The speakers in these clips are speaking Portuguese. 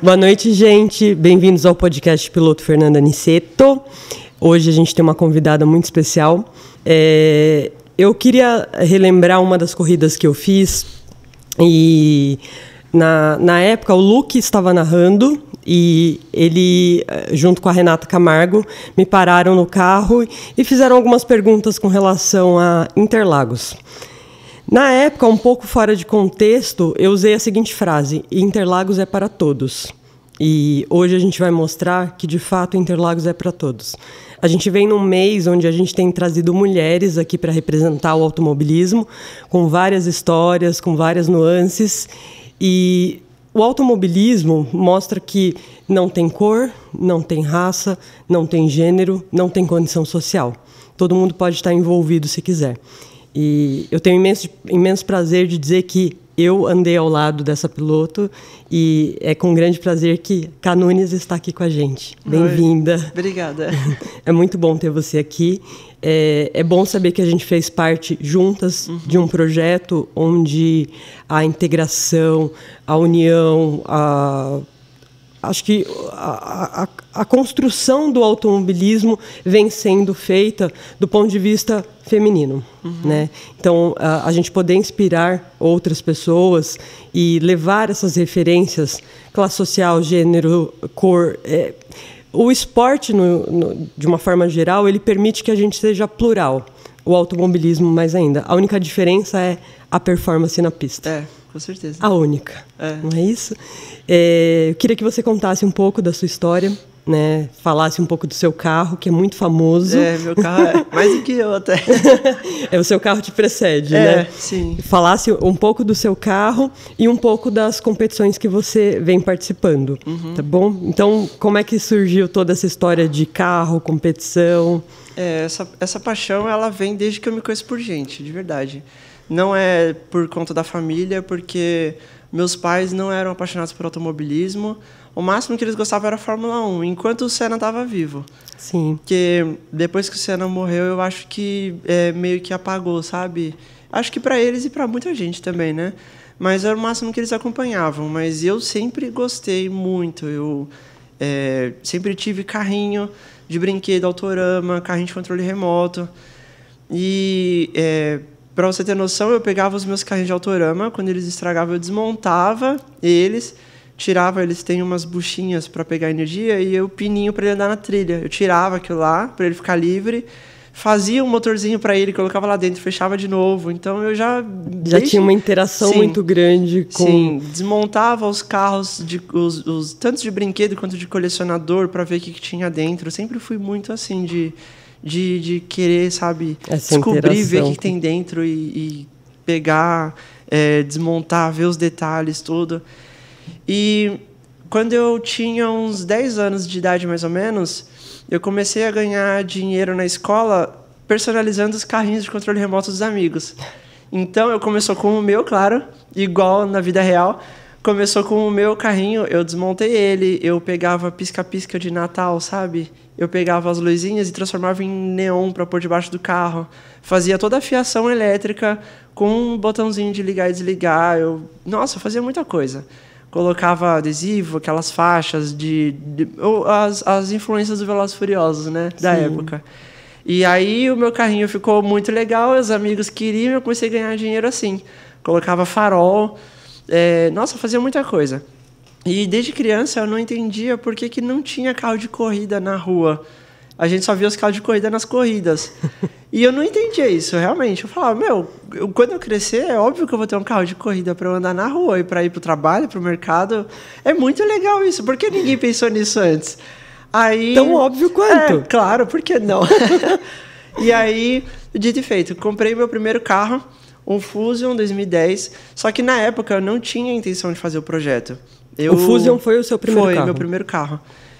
Boa noite, gente. Bem-vindos ao podcast Piloto Fernanda Aniceto. Hoje a gente tem uma convidada muito especial. Eu queria relembrar uma das corridas que eu fiz. E na época o Luke estava narrando e ele, junto com a Renata Camargo, me pararam no carro e fizeram algumas perguntas com relação a Interlagos. Na época, um pouco fora de contexto, eu usei a seguinte frase: Interlagos é para todos. E hoje a gente vai mostrar que, de fato, Interlagos é para todos. A gente vem num mês onde a gente tem trazido mulheres aqui para representar o automobilismo, com várias histórias, com várias nuances. E o automobilismo mostra que não tem cor, não tem raça, não tem gênero, não tem condição social. Todo mundo pode estar envolvido se quiser. E eu tenho imenso prazer de dizer que eu andei ao lado dessa piloto e é com grande prazer que Cá Nunes está aqui com a gente. Bem-vinda. Obrigada. É muito bom ter você aqui. É bom saber que a gente fez parte juntas de um projeto onde a integração, a união, acho que a construção do automobilismo vem sendo feita do ponto de vista feminino, né? Então, a gente poder inspirar outras pessoas e levar essas referências, classe social, gênero, cor. O esporte, de uma forma geral, ele permite que a gente seja plural. O automobilismo, mais ainda. A única diferença é a performance na pista. Com certeza. A única, não é isso? Eu queria que você contasse um pouco da sua história, né? Falasse um pouco do seu carro, que é muito famoso. Meu carro é mais do que eu até. O seu carro te precede, né? Sim. Falasse um pouco do seu carro e um pouco das competições que você vem participando, tá bom? Então, como é que surgiu toda essa história de carro, competição? Essa paixão, ela vem desde que eu me conheço por gente, de verdade. Não é por conta da família, porque meus pais não eram apaixonados por automobilismo. O máximo que eles gostavam era a Fórmula 1, enquanto o Senna estava vivo. Sim. Porque depois que o Senna morreu, eu acho que meio que apagou, sabe? Acho que para eles e para muita gente também, né? Mas era o máximo que eles acompanhavam. Mas eu sempre gostei muito. Eu sempre tive carrinho de brinquedo, Autorama, carrinho de controle remoto. E... para você ter noção, eu pegava os meus carrinhos de Autorama, quando eles estragavam, eu desmontava eles, tirava, eles têm umas buchinhas para pegar energia, e eu pininho para ele andar na trilha. Eu tirava aquilo lá, para ele ficar livre, fazia um motorzinho para ele, colocava lá dentro, fechava de novo. Então eu já tinha uma interação muito grande com... Sim, desmontava os carros, tanto de brinquedo quanto de colecionador, para ver o que tinha dentro. Eu sempre fui muito assim, de querer, sabe, descobrir, ver o que tem dentro e pegar, desmontar, ver os detalhes, tudo. E quando eu tinha uns 10 anos de idade, mais ou menos, eu comecei a ganhar dinheiro na escola personalizando os carrinhos de controle remoto dos amigos. Então, eu começou com o meu, claro, igual na vida real. Começou com o meu carrinho, eu desmontei ele, eu pegava pisca-pisca de Natal, sabe? Eu pegava as luzinhas e transformava em neon para pôr debaixo do carro. Fazia toda a fiação elétrica com um botãozinho de ligar e desligar. Nossa, eu fazia muita coisa. Colocava adesivo, aquelas faixas as influências do Velozes e Furiosos, né? Da época. E aí o meu carrinho ficou muito legal, os amigos queriam, eu comecei a ganhar dinheiro assim. Colocava farol... Nossa, eu fazia muita coisa. E desde criança eu não entendia por que não tinha carro de corrida na rua. A gente só via os carros de corrida nas corridas. E eu não entendia isso, realmente. Eu falava, quando eu crescer, é óbvio que eu vou ter um carro de corrida para eu andar na rua e para ir para o trabalho, para o mercado. É muito legal isso. Por que ninguém pensou nisso antes? Aí, tão óbvio quanto? Claro, por que não? E aí, dito e feito, comprei meu primeiro carro, um Fusion 2010, só que na época eu não tinha intenção de fazer o projeto. O Fusion foi o seu primeiro carro? Foi meu primeiro carro.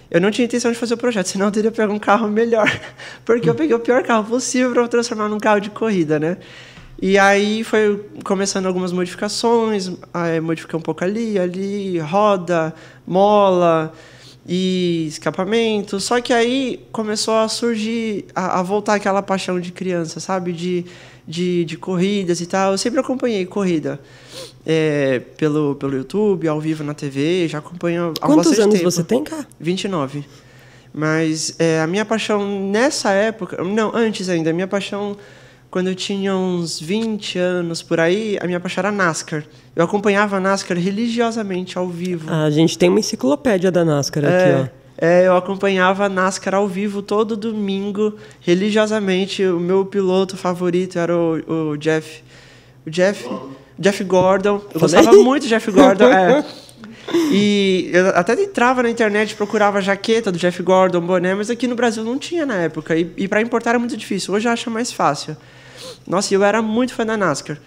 Eu não tinha intenção de fazer o projeto, senão eu teria pego um carro melhor. Porque eu peguei o pior carro possível para transformar num carro de corrida, né? E aí foi começando algumas modificações, aí modifiquei um pouco ali, roda, mola e escapamento. Só que aí começou a surgir, a voltar aquela paixão de criança, sabe? De de corridas e tal. Eu sempre acompanhei corrida pelo YouTube, ao vivo na TV, já acompanho há bastante tempo. Quantos anos você tem, cara? 29. Mas a minha paixão nessa época... Não, antes ainda. A minha paixão, quando eu tinha uns 20 anos por aí, a minha paixão era NASCAR. Eu acompanhava a NASCAR religiosamente, ao vivo. A gente tem uma enciclopédia da NASCAR aqui, ó. Eu acompanhava a NASCAR ao vivo todo domingo, religiosamente. O meu piloto favorito era o Jeff Gordon. Eu gostava muito do Jeff Gordon. E eu até entrava na internet, procurava a jaqueta do Jeff Gordon, boné, mas aqui no Brasil não tinha na época. E para importar era muito difícil. Hoje eu acho mais fácil. Nossa, eu era muito fã da NASCAR.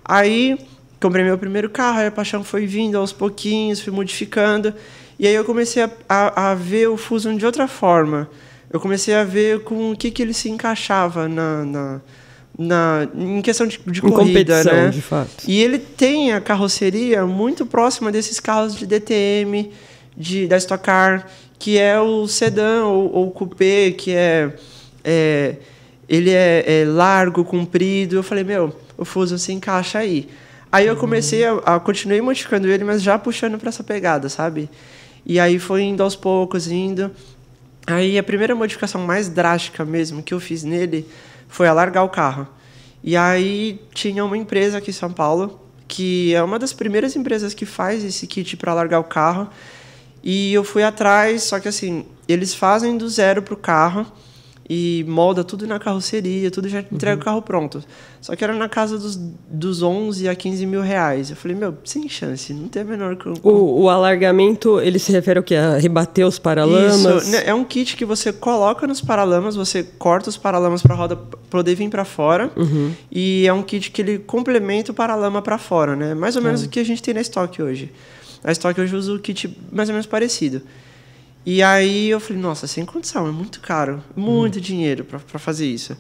Aí comprei meu primeiro carro, aí a paixão foi vindo aos pouquinhos, fui modificando. E aí eu comecei a ver o Fusion de outra forma. Eu comecei a ver com o que ele se encaixava em questão de corrida, né? De fato. E ele tem a carroceria muito próxima desses carros de DTM, da Stock Car, que é o sedã ou o coupé, que ele é largo, comprido. Eu falei, o Fusion se encaixa aí. Aí eu comecei continuei modificando ele, mas já puxando para essa pegada, sabe? E aí foi indo aos poucos, indo. Aí a primeira modificação mais drástica mesmo que eu fiz nele foi alargar o carro. E aí tinha uma empresa aqui em São Paulo, que é uma das primeiras empresas que faz esse kit para alargar o carro. E eu fui atrás, só que assim, eles fazem do zero para o carro e molda tudo na carroceria, tudo já entrega o carro pronto. Só que era na casa dos 11 a 15 mil reais. Eu falei, sem chance, não tem a menor... O alargamento, ele se refere ao quê? A rebater os paralamas? Isso, é um kit que você coloca nos paralamas, você corta os paralamas para a roda poder vir para fora, e é um kit que ele complementa o paralama para fora, né? Mais ou menos o que a gente tem na Stock hoje. A Stock hoje usa o kit mais ou menos parecido. E aí eu falei, nossa, sem condição, é muito caro, muito dinheiro para fazer isso.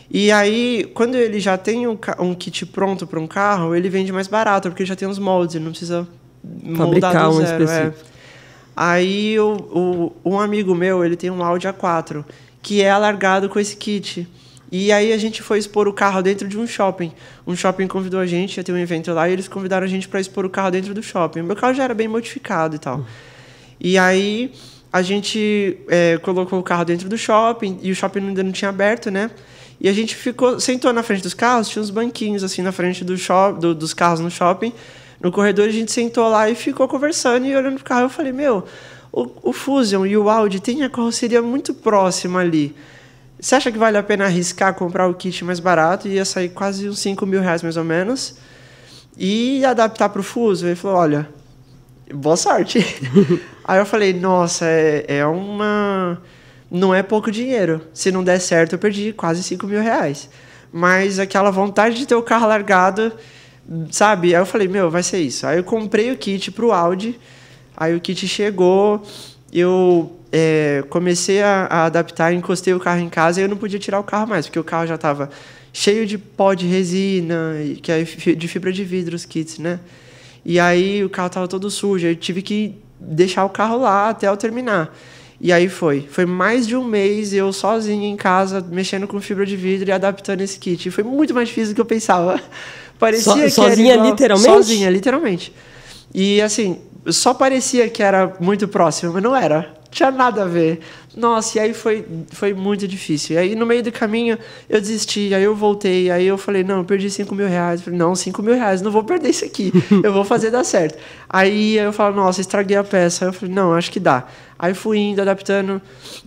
E aí, quando ele já tem um kit pronto para um carro, ele vende mais barato, porque já tem os moldes, ele não precisa fabricar do um zero. específico. Aí um amigo meu, ele tem um Audi A4, que é alargado com esse kit. E aí a gente foi expor o carro dentro de um shopping. Um shopping convidou a gente, ia ter um evento lá, e eles convidaram a gente para expor o carro dentro do shopping. O meu carro já era bem modificado e tal. E aí a gente colocou o carro dentro do shopping, e o shopping ainda não tinha aberto, né? E a gente sentou na frente dos carros, tinha uns banquinhos assim na frente dos carros no shopping. No corredor a gente sentou lá e ficou conversando e olhando pro carro. Eu falei, o Fusion e o Audi tem a carroceria muito próxima ali. Você acha que vale a pena arriscar comprar o kit mais barato? Ia sair quase uns 5 mil reais mais ou menos. E adaptar pro Fusion? Ele falou, olha, boa sorte. Aí eu falei, nossa, não é pouco dinheiro. Se não der certo, eu perdi quase 5 mil reais. Mas aquela vontade de ter o carro largado, sabe? Aí eu falei, vai ser isso. Aí eu comprei o kit pro Audi, aí o kit chegou, eu comecei a adaptar, encostei o carro em casa e eu não podia tirar o carro mais, porque o carro já estava cheio de pó de resina, que é de fibra de vidro os kits, né? E aí o carro estava todo sujo, eu tive que deixar o carro lá até eu terminar. E aí foi mais de um mês eu sozinho em casa, mexendo com fibra de vidro e adaptando esse kit. E foi muito mais difícil do que eu pensava. Parecia que sozinha, era igual, literalmente? Sozinha, literalmente. E assim, só parecia que era muito próximo, mas não era. Tinha nada a ver. Nossa, e aí foi muito difícil. E aí, no meio do caminho, eu desisti. Aí eu voltei. Aí eu falei, não, eu perdi 5 mil reais. Eu falei, não, 5 mil reais, não vou perder isso aqui. Eu vou fazer dar certo. Aí eu falo, nossa, estraguei a peça. Aí eu falei, não, acho que dá. Aí fui indo, adaptando.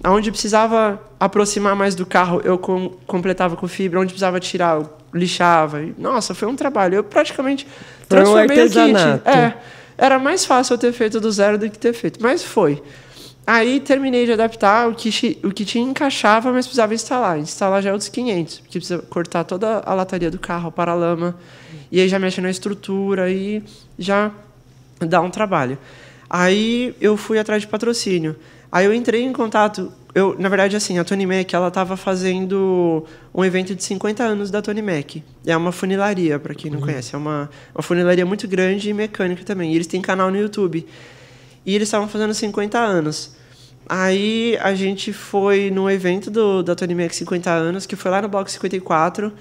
Onde precisava aproximar mais do carro, eu completava com fibra. Onde precisava tirar, eu lixava. E, nossa, foi um trabalho. Eu praticamente transformei o kit. Era mais fácil eu ter feito do zero do que ter feito. Mas foi. Aí terminei de adaptar, o kit encaixava, mas precisava instalar. Instalar já é outros 500, porque precisa cortar toda a lataria do carro, a paralama, e aí já mexe na estrutura e já dá um trabalho. Aí eu fui atrás de patrocínio. Aí eu entrei em contato, na verdade, assim, a Tony Mac, ela estava fazendo um evento de 50 anos da Tony Mac. É uma funilaria, para quem não conhece. É uma funilaria muito grande e mecânica também. E eles têm canal no YouTube. E eles estavam fazendo 50 anos. Aí a gente foi no evento da Tony Mac 50 anos, que foi lá no Bloco 54.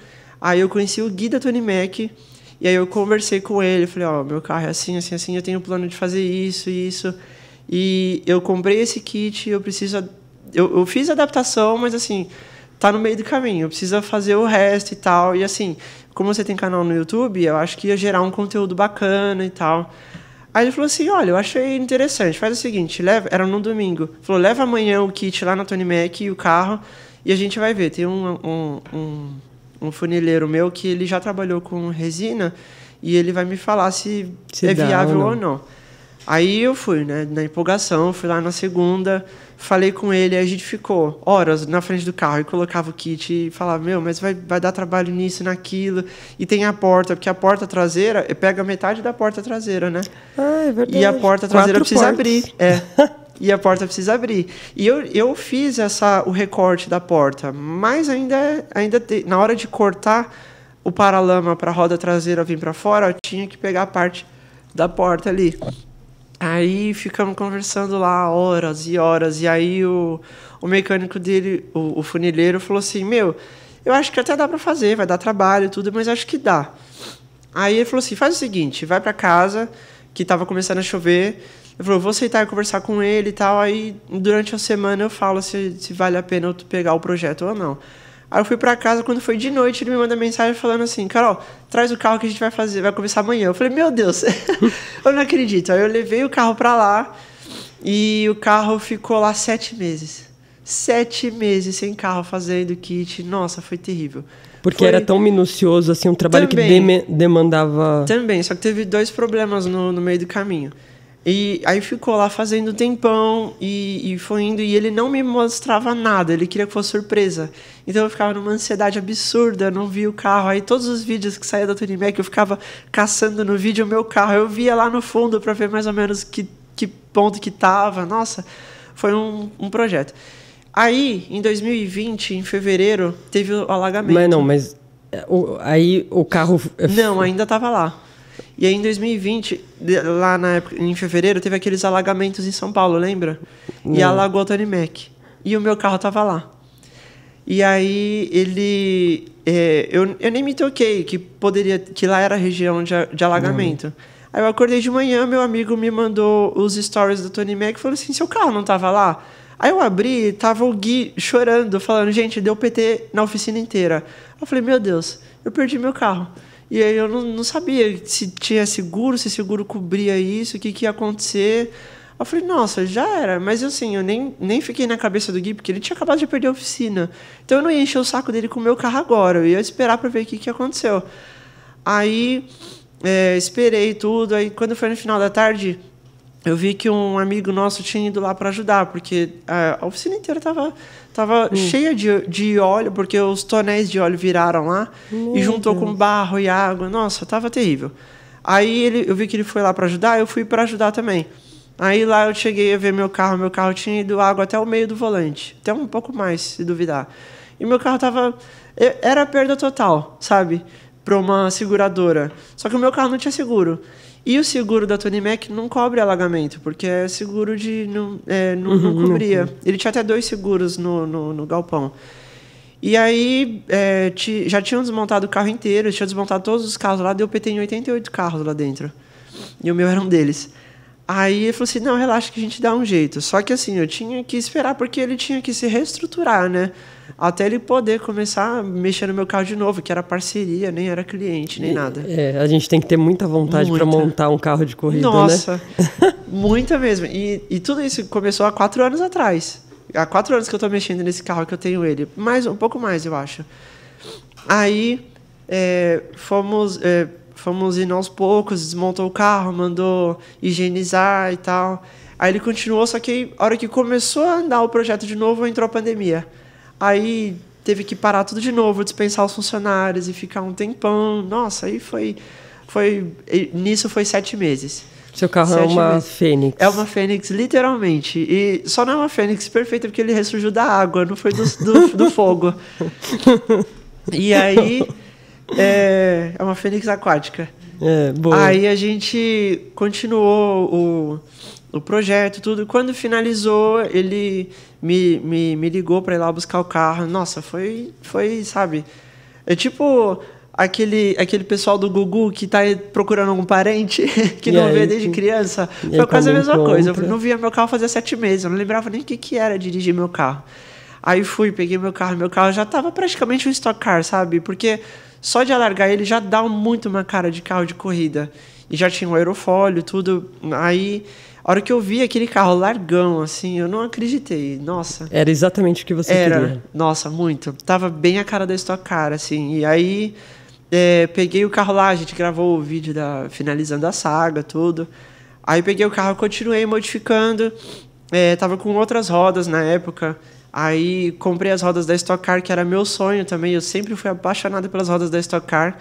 Aí eu conheci o Gui da Tony Mac, e aí eu conversei com ele, falei, meu carro é assim, assim, assim, eu tenho plano de fazer isso, e eu comprei esse kit, eu preciso... Eu fiz a adaptação, mas assim, tá no meio do caminho, eu preciso fazer o resto e tal, e assim, como você tem canal no YouTube, eu acho que ia gerar um conteúdo bacana e tal. Aí ele falou assim, olha, eu achei interessante, faz o seguinte, era num domingo, falou, leva amanhã o kit lá na Tony Mac e o carro, e a gente vai ver. Tem um funileiro meu que ele já trabalhou com resina, e ele vai me falar se é viável ou não. Aí eu fui, né, na empolgação, fui lá na segunda, falei com ele, aí a gente ficou horas na frente do carro e colocava o kit e falava, mas vai dar trabalho nisso, naquilo, e tem a porta, porque a porta traseira, pega metade da porta traseira, né? Ah, é verdade. E a porta traseira precisa abrir, e a porta precisa abrir. E eu fiz o recorte da porta, mas ainda na hora de cortar o paralama para a roda traseira vir para fora, eu tinha que pegar a parte da porta ali. Aí ficamos conversando lá horas e horas, e aí o mecânico dele, o funileiro, falou assim, eu acho que até dá para fazer, vai dar trabalho e tudo, mas acho que dá. Aí ele falou assim, faz o seguinte, vai para casa, que estava começando a chover, ele falou, vou aceitar e conversar com ele e tal, aí durante a semana eu falo se vale a pena eu pegar o projeto ou não. Aí eu fui pra casa, quando foi de noite, ele me manda mensagem falando assim, Carol, traz o carro que a gente vai começar amanhã. Eu falei, meu Deus, eu não acredito. Aí eu levei o carro pra lá e o carro ficou lá 7 meses. 7 meses sem carro fazendo kit. Nossa, foi terrível. Porque era tão minucioso, assim, um trabalho também, que demandava... Também, só que teve 2 problemas no meio do caminho. E aí ficou lá fazendo tempão e foi indo, e ele não me mostrava nada, ele queria que fosse surpresa. Então eu ficava numa ansiedade absurda, não via o carro. Aí todos os vídeos que saía da Tony Mac, eu ficava caçando no vídeo o meu carro. Eu via lá no fundo para ver mais ou menos que ponto que tava. Nossa, foi um projeto. Aí, em 2020, em fevereiro, teve o alagamento. Mas aí o carro... Não, ainda estava lá. E aí, em 2020, lá na época, em fevereiro, teve aqueles alagamentos em São Paulo, lembra? Não. E alagou a Tony Mac. E o meu carro tava lá. E aí, ele... eu nem me toquei que lá era região de alagamento. Aí eu acordei de manhã, meu amigo me mandou os stories da Tony Mac e falou assim, seu carro não tava lá? Aí eu abri, tava o Gui chorando, falando, gente, deu PT na oficina inteira. Eu falei, meu Deus, eu perdi meu carro. E aí eu não sabia se tinha seguro, se seguro cobria isso, o que ia acontecer. Eu falei, nossa, já era. Mas assim, eu nem fiquei na cabeça do Gui, porque ele tinha acabado de perder a oficina. Então eu não ia encher o saco dele com o meu carro agora. Eu ia esperar para ver o que aconteceu. Aí esperei tudo. Aí quando foi no final da tarde, eu vi que um amigo nosso tinha ido lá para ajudar, porque a oficina inteira tava cheia de óleo, porque os tonéis de óleo viraram lá e juntou com barro e água. Nossa, tava terrível. Aí eu vi que ele foi lá para ajudar, eu fui para ajudar também. Aí lá eu cheguei a ver meu carro tinha ido água até o meio do volante, até um pouco mais, se duvidar. E meu carro era perda total, sabe, para uma seguradora. Só que o meu carro não tinha seguro. E o seguro da Tony Mac não cobre alagamento, porque é seguro de... não cobria. Ele tinha até 2 seguros no galpão. E aí, já tinham desmontado o carro inteiro, tinham desmontado todos os carros lá, deu PT em 88 carros lá dentro. E o meu era um deles. Aí ele falou assim, não, relaxa que a gente dá um jeito. Só que assim, eu tinha que esperar, porque ele tinha que se reestruturar, né? Até ele poder começar a mexer no meu carro de novo, que era parceria, nem era cliente, nem nada. A gente tem que ter muita vontade para montar um carro de corrida, Nossa, né? Muita mesmo. E tudo isso começou há 4 anos atrás. Há 4 anos que eu estou mexendo nesse carro, que eu tenho ele. Um pouco mais, eu acho. Aí, fomos indo aos poucos, desmontou o carro, mandou higienizar e tal. Aí ele continuou, só que a hora que começou a andar o projeto de novo, entrou a pandemia. Aí teve que parar tudo de novo, dispensar os funcionários e ficar um tempão. Nossa, aí nisso foi 7 meses. Seu carro é uma Fênix. É uma Fênix, literalmente. E só não é uma Fênix perfeita porque ele ressurgiu da água, não foi do fogo. E aí, é uma Fênix aquática. Boa. Aí a gente continuou o projeto, tudo. Quando finalizou, ele me ligou para ir lá buscar o carro. Nossa, foi, sabe... É tipo aquele pessoal do Gugu que tá procurando algum parente que não vê desde criança. Foi quase a mesma coisa. Eu não via meu carro fazia 7 meses. Eu não lembrava nem o que era dirigir meu carro. Aí peguei meu carro já tava praticamente um Stock Car, sabe? Porque só de alargar ele já dá muito uma cara de carro de corrida. E já tinha um aerofólio, tudo. Aí, a hora que eu vi aquele carro largão, assim, eu não acreditei. Nossa. Era exatamente o que você queria. Nossa, muito. Tava bem a cara da Stock Car, assim. E aí, peguei o carro lá, a gente gravou o vídeo finalizando a saga, tudo. Aí peguei o carro, continuei modificando. Tava com outras rodas na época. Aí comprei as rodas da Stock Car, que era meu sonho também. Eu sempre fui apaixonado pelas rodas da Stock Car.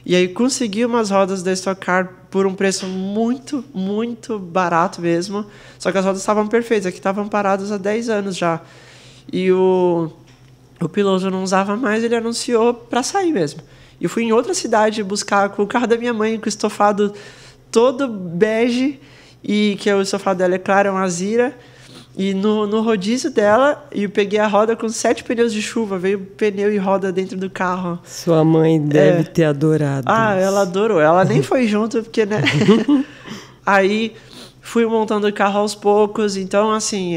E aí consegui umas rodas da Stock Car por um preço muito, muito barato mesmo. Só que as rodas estavam perfeitas, aqui estavam paradas há 10 anos já. E o piloto não usava mais, ele anunciou para sair mesmo. E eu fui em outra cidade buscar com o carro da minha mãe, com o estofado todo bege, e que o estofado dela, é claro, é uma Azira. E no rodízio dela, eu peguei a roda com 7 pneus de chuva. Veio pneu e roda dentro do carro. Sua mãe deve ter adorado. Ah, ela adorou. Ela nem foi junto, porque, né? Aí, fui montando o carro aos poucos. Então, assim,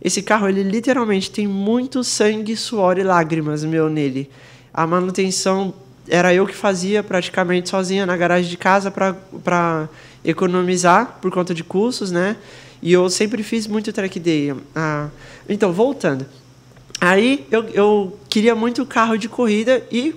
esse carro, ele literalmente tem muito sangue, suor e lágrimas nele. A manutenção era eu que fazia praticamente sozinha na garagem de casa para economizar por conta de custos, né? E eu sempre fiz muito track day. Então, voltando. Aí, eu queria muito carro de corrida e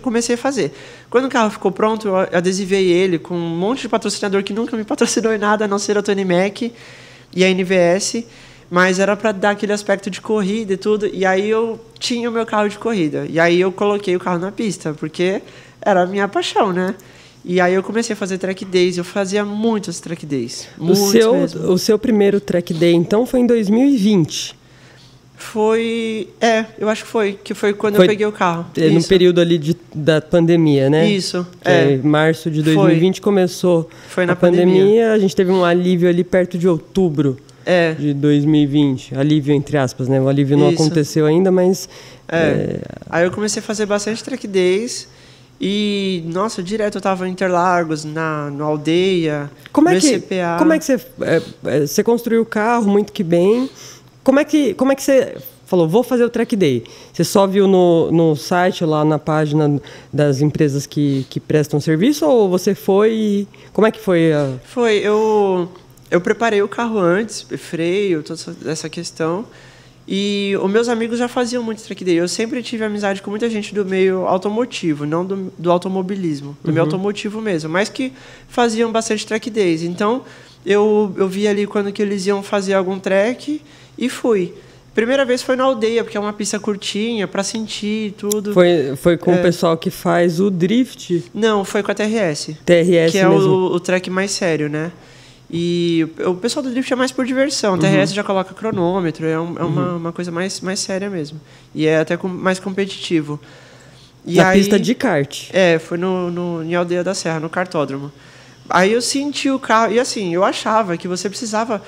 comecei a fazer. Quando o carro ficou pronto, eu adesivei ele com um monte de patrocinador que nunca me patrocinou em nada, a não ser a Tony Mac e a NVS. Mas era para dar aquele aspecto de corrida e tudo. E aí, eu tinha o meu carro de corrida. E aí, eu coloquei o carro na pista, porque era a minha paixão, né? E aí eu comecei a fazer track days, eu fazia muitos track days. O seu primeiro track day, então, foi em 2020? Eu acho que foi quando eu peguei o carro. No período ali da pandemia, né? Isso, março de 2020 começou a pandemia, a gente teve um alívio ali perto de outubro de 2020. Alívio, entre aspas, né? O alívio não aconteceu ainda, mas... Aí eu comecei a fazer bastante track days. E, nossa, direto eu tava em Interlagos, no Aldeia, no CPA. Como é que você construiu o carro muito que bem? Como é que você falou, vou fazer o track day? Você só viu no site, lá na página das empresas que prestam serviço, ou você foi... Como é que foi? Eu preparei o carro antes, freio, toda essa questão. E os meus amigos já faziam muito track day. Eu sempre tive amizade com muita gente do meio automotivo, não do automobilismo, do meio automotivo mesmo, mas que faziam bastante track days. Então, eu vi ali quando que eles iam fazer algum track e fui. Primeira vez foi na Aldeia, porque é uma pista curtinha, para sentir tudo. Foi com o pessoal que faz o drift? Não, foi com a TRS. TRS que é mesmo. o track mais sério, né? E o pessoal do drift é mais por diversão. O TRS já coloca cronômetro, é uma coisa mais séria mesmo. E é até mais competitivo. Na pista de kart. Foi em Aldeia da Serra, no kartódromo. Aí eu senti o carro, e assim, eu achava que você precisava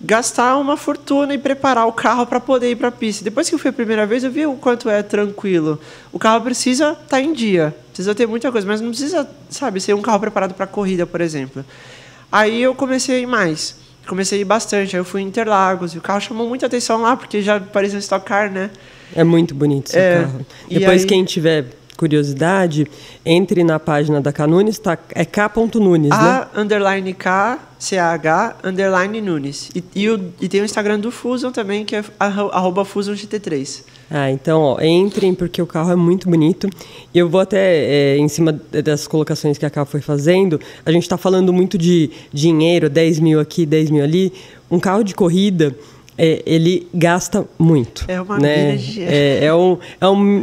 gastar uma fortuna e preparar o carro para poder ir para a pista. Depois que eu fui a primeira vez, eu vi o quanto é tranquilo. O carro precisa estar em dia, precisa ter muita coisa, mas não precisa, sabe, ser um carro preparado para corrida, por exemplo. Aí eu comecei a ir mais. Comecei a ir bastante. Aí eu fui em Interlagos. E o carro chamou muita atenção lá, porque já parecia um Stock Car, né? É muito bonito esse carro. Depois, quem tiver curiosidade, entre na página da K-Nunes, é k.nunes, né? _K, CH, _Nunes. E tem o Instagram do Fusion também, que é @FusionGT3. Então, entrem, porque o carro é muito bonito. E eu vou até, em cima das colocações que a K foi fazendo, a gente está falando muito de dinheiro, 10 mil aqui, 10 mil ali. Um carro de corrida, ele gasta muito. É uma né?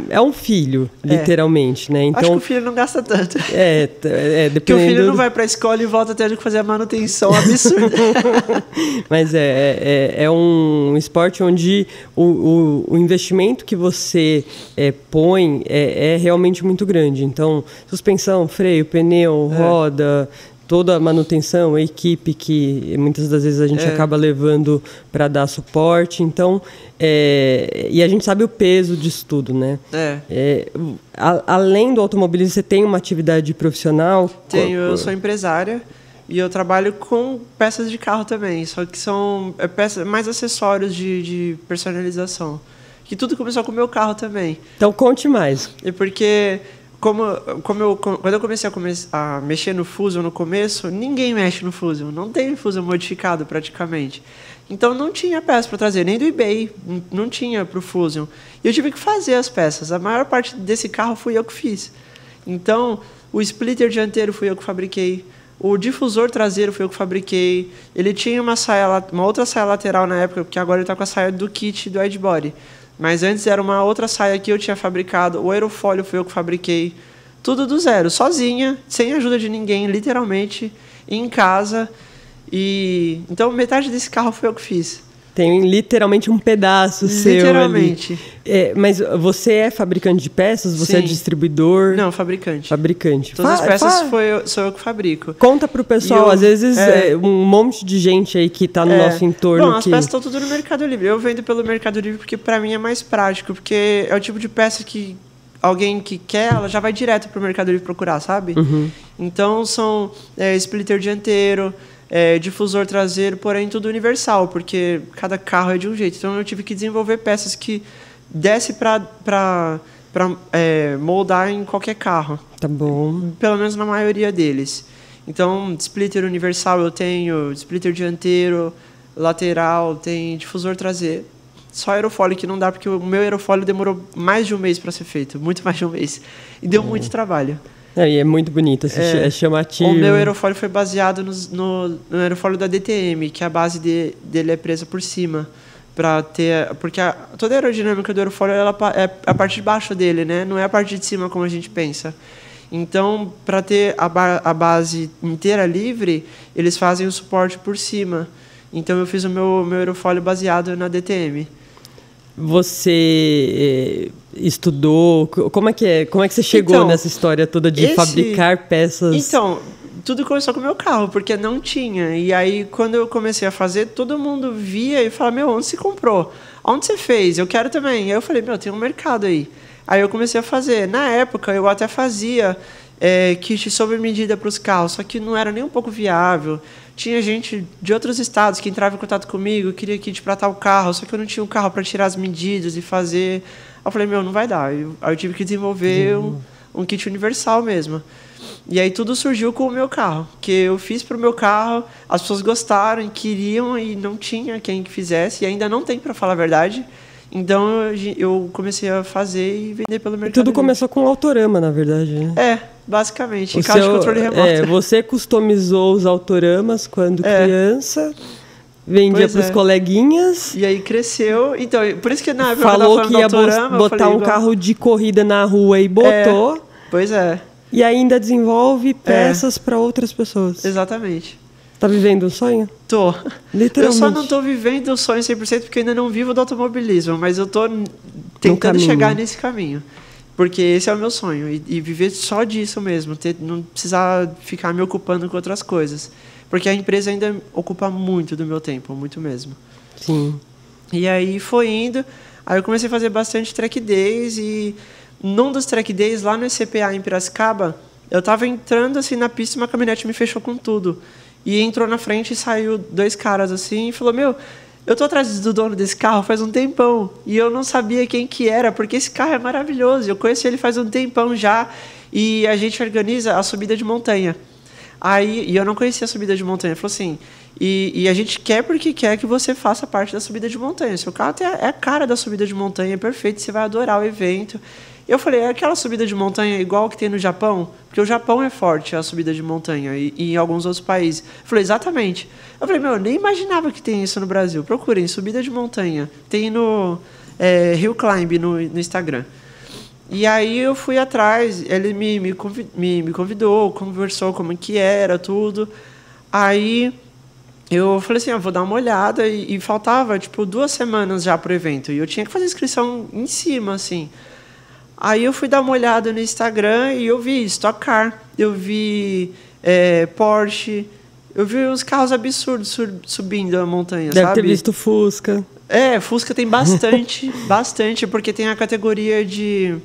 É um filho, literalmente. Né? Então, acho que o filho não gasta tanto. Dependendo... Porque o filho não vai para a escola e volta tendo que fazer a manutenção absurda. Mas é um esporte onde o investimento que você põe é realmente muito grande. Então, suspensão, freio, pneu, roda... toda a manutenção, a equipe que muitas das vezes a gente acaba levando para dar suporte. Então, e a gente sabe o peso disso tudo, né? Além do automobilismo, você tem uma atividade profissional? Tenho, eu sou empresária e eu trabalho com peças de carro também, só que são peças, mais acessórios de personalização. Que tudo começou com o meu carro também. Então, conte mais. É porque... quando eu comecei a mexer no Fusion no começo, ninguém mexe no Fusion. Não tem Fusion modificado praticamente. Então não tinha peça para trazer, nem do eBay. Não tinha para o Fusion. E eu tive que fazer as peças. A maior parte desse carro fui eu que fiz. Então, o splitter dianteiro fui eu que fabriquei. O difusor traseiro foi eu que fabriquei. Ele tinha uma outra saia lateral na época, porque agora ele está com a saia do kit do Widebody. Mas antes era uma outra saia que eu tinha fabricado. O aerofólio foi eu que fabriquei. Tudo do zero, sozinha, sem ajuda de ninguém, literalmente, em casa. E então metade desse carro foi eu que fiz. Tem literalmente um pedaço seu ali. Literalmente. Mas você é fabricante de peças? Você é distribuidor? Não, fabricante. Fabricante. Todas as peças sou eu que fabrico. Conta pro pessoal, às vezes um monte de gente aí que está no nosso entorno. Bom, as peças estão tudo no Mercado Livre. Eu vendo pelo Mercado Livre porque para mim é mais prático, porque é o tipo de peça que alguém que quer, ela já vai direto pro Mercado Livre procurar, sabe? Uhum. Então são splitter dianteiro, difusor traseiro, porém tudo universal, porque cada carro é de um jeito. Então eu tive que desenvolver peças que desse para moldar em qualquer carro. Tá bom. Pelo menos na maioria deles. Então, splitter universal eu tenho, splitter dianteiro, lateral, tem difusor traseiro. Só aerofólio que não dá, porque o meu aerofólio demorou mais de um mês para ser feito, muito mais de um mês. E deu muito trabalho. E é muito bonito, é chamativo. O meu aerofólio foi baseado no aerofólio da DTM, que a base dele é presa por cima. Porque toda a aerodinâmica do aerofólio ela é a parte de baixo dele, né? Não é a parte de cima como a gente pensa. Então, para ter a base inteira livre, eles fazem o suporte por cima. Então, eu fiz o meu aerofólio baseado na DTM. Você estudou? Como é que você chegou nessa história toda de fabricar peças? Então, tudo começou com o meu carro, porque não tinha. E aí, quando eu comecei a fazer, todo mundo via e falava, onde você comprou? Onde você fez? Eu quero também. Aí eu falei, tem um mercado aí. Aí eu comecei a fazer. Na época, eu até fazia kit sob medida para os carros, só que não era nem um pouco viável. Tinha gente de outros estados que entrava em contato comigo, queria kit para tal carro, só que eu não tinha um carro para tirar as medidas e fazer. Aí eu falei, não vai dar. Aí eu tive que desenvolver um kit universal mesmo. E aí tudo surgiu com o meu carro, que eu fiz para o meu carro, as pessoas gostaram e queriam e não tinha quem que fizesse, e ainda não tem, para falar a verdade. Então eu comecei a fazer e vender pelo mercado. Tudo começou com Autorama, na verdade, né? Basicamente, carro de controle remoto. Você customizou os autoramas quando criança, vendia para os coleguinhas. E aí cresceu. Então, por isso que na época falou que ia botar um carro de corrida na rua e botou. Pois é. E ainda desenvolve peças para outras pessoas. Exatamente. Tá vivendo um sonho? Tô. Literalmente. Eu só não tô vivendo o sonho 100% porque eu ainda não vivo do automobilismo, mas eu tô tentando chegar nesse caminho. Porque esse é o meu sonho, e viver só disso mesmo, não precisar ficar me ocupando com outras coisas. Porque a empresa ainda ocupa muito do meu tempo, muito mesmo. Sim. E aí foi indo, aí eu comecei a fazer bastante track days, e num dos track days, lá no ECPA em Piracicaba, eu tava entrando assim na pista e uma caminhonete me fechou com tudo. E entrou na frente e saiu 2 caras assim e falou, eu tô atrás do dono desse carro faz um tempão e eu não sabia quem que era, porque esse carro é maravilhoso. Eu conheço ele faz um tempão já e a gente organiza a subida de montanha. E eu não conhecia a subida de montanha. Ele falou assim, e a gente quer porque quer que você faça parte da subida de montanha. Seu carro é a cara da subida de montanha, é perfeito, você vai adorar o evento. Eu falei, é aquela subida de montanha igual que tem no Japão? Porque o Japão é forte, a subida de montanha, e em alguns outros países. Eu falei, exatamente. Eu falei, eu nem imaginava que tem isso no Brasil. Procurem, subida de montanha. Tem no Hill Climb no Instagram. E aí eu fui atrás, ele me convidou, conversou como que era, tudo. Aí eu falei assim, vou dar uma olhada, e faltava, 2 semanas já pro evento. E eu tinha que fazer inscrição em cima, assim. Aí eu fui dar uma olhada no Instagram e eu vi Stock Car, eu vi Porsche. Eu vi uns carros absurdos subindo a montanha, Deve sabe? ter visto Fusca. Fusca tem bastante, bastante, porque tem a categoria de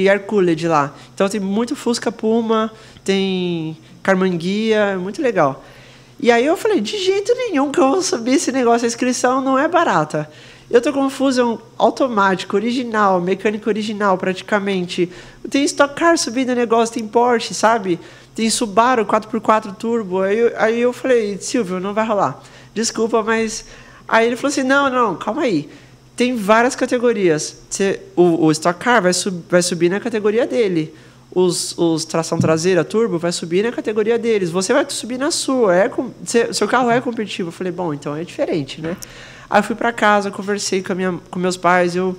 Hercules lá. Então tem muito Fusca Puma, tem Carmanguia, muito legal. E aí eu falei, de jeito nenhum que eu vou subir esse negócio, a inscrição não é barata. Eu tô com um Fusion automático, original, mecânico original praticamente. Tem Stock Car subindo o negócio, tem Porsche, sabe? Tem Subaru 4x4 Turbo. Aí eu falei, Silvio, não vai rolar. Desculpa, mas... Aí ele falou assim, não, calma aí. Tem várias categorias. O Stock Car vai subir na categoria dele. Os tração traseira Turbo vai subir na categoria deles. Você vai subir na sua. Seu carro é competitivo. Eu falei, bom, então é diferente, né? Aí eu fui para casa, conversei com meus pais, eu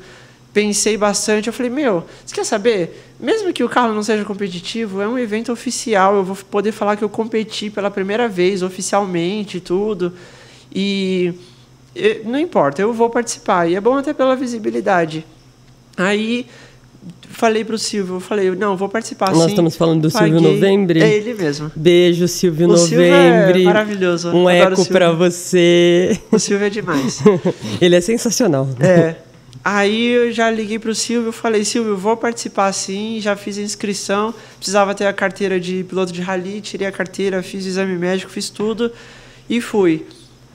pensei bastante. Eu falei, você quer saber? Mesmo que o carro não seja competitivo, é um evento oficial. Eu vou poder falar que eu competi pela primeira vez, oficialmente, tudo. E não importa, eu vou participar. E é bom até pela visibilidade. Aí... falei pro Silvio, não, vou participar sim. Nós estamos falando do Silvio Novembre? É ele mesmo. Beijo, Silvio Novembre. Silvio é maravilhoso. Um eco pra você. O Silvio é demais. Ele é sensacional. Aí eu já liguei pro Silvio, falei, Silvio, vou participar sim, já fiz a inscrição, precisava ter a carteira de piloto de rally, tirei a carteira, fiz o exame médico, fiz tudo e fui.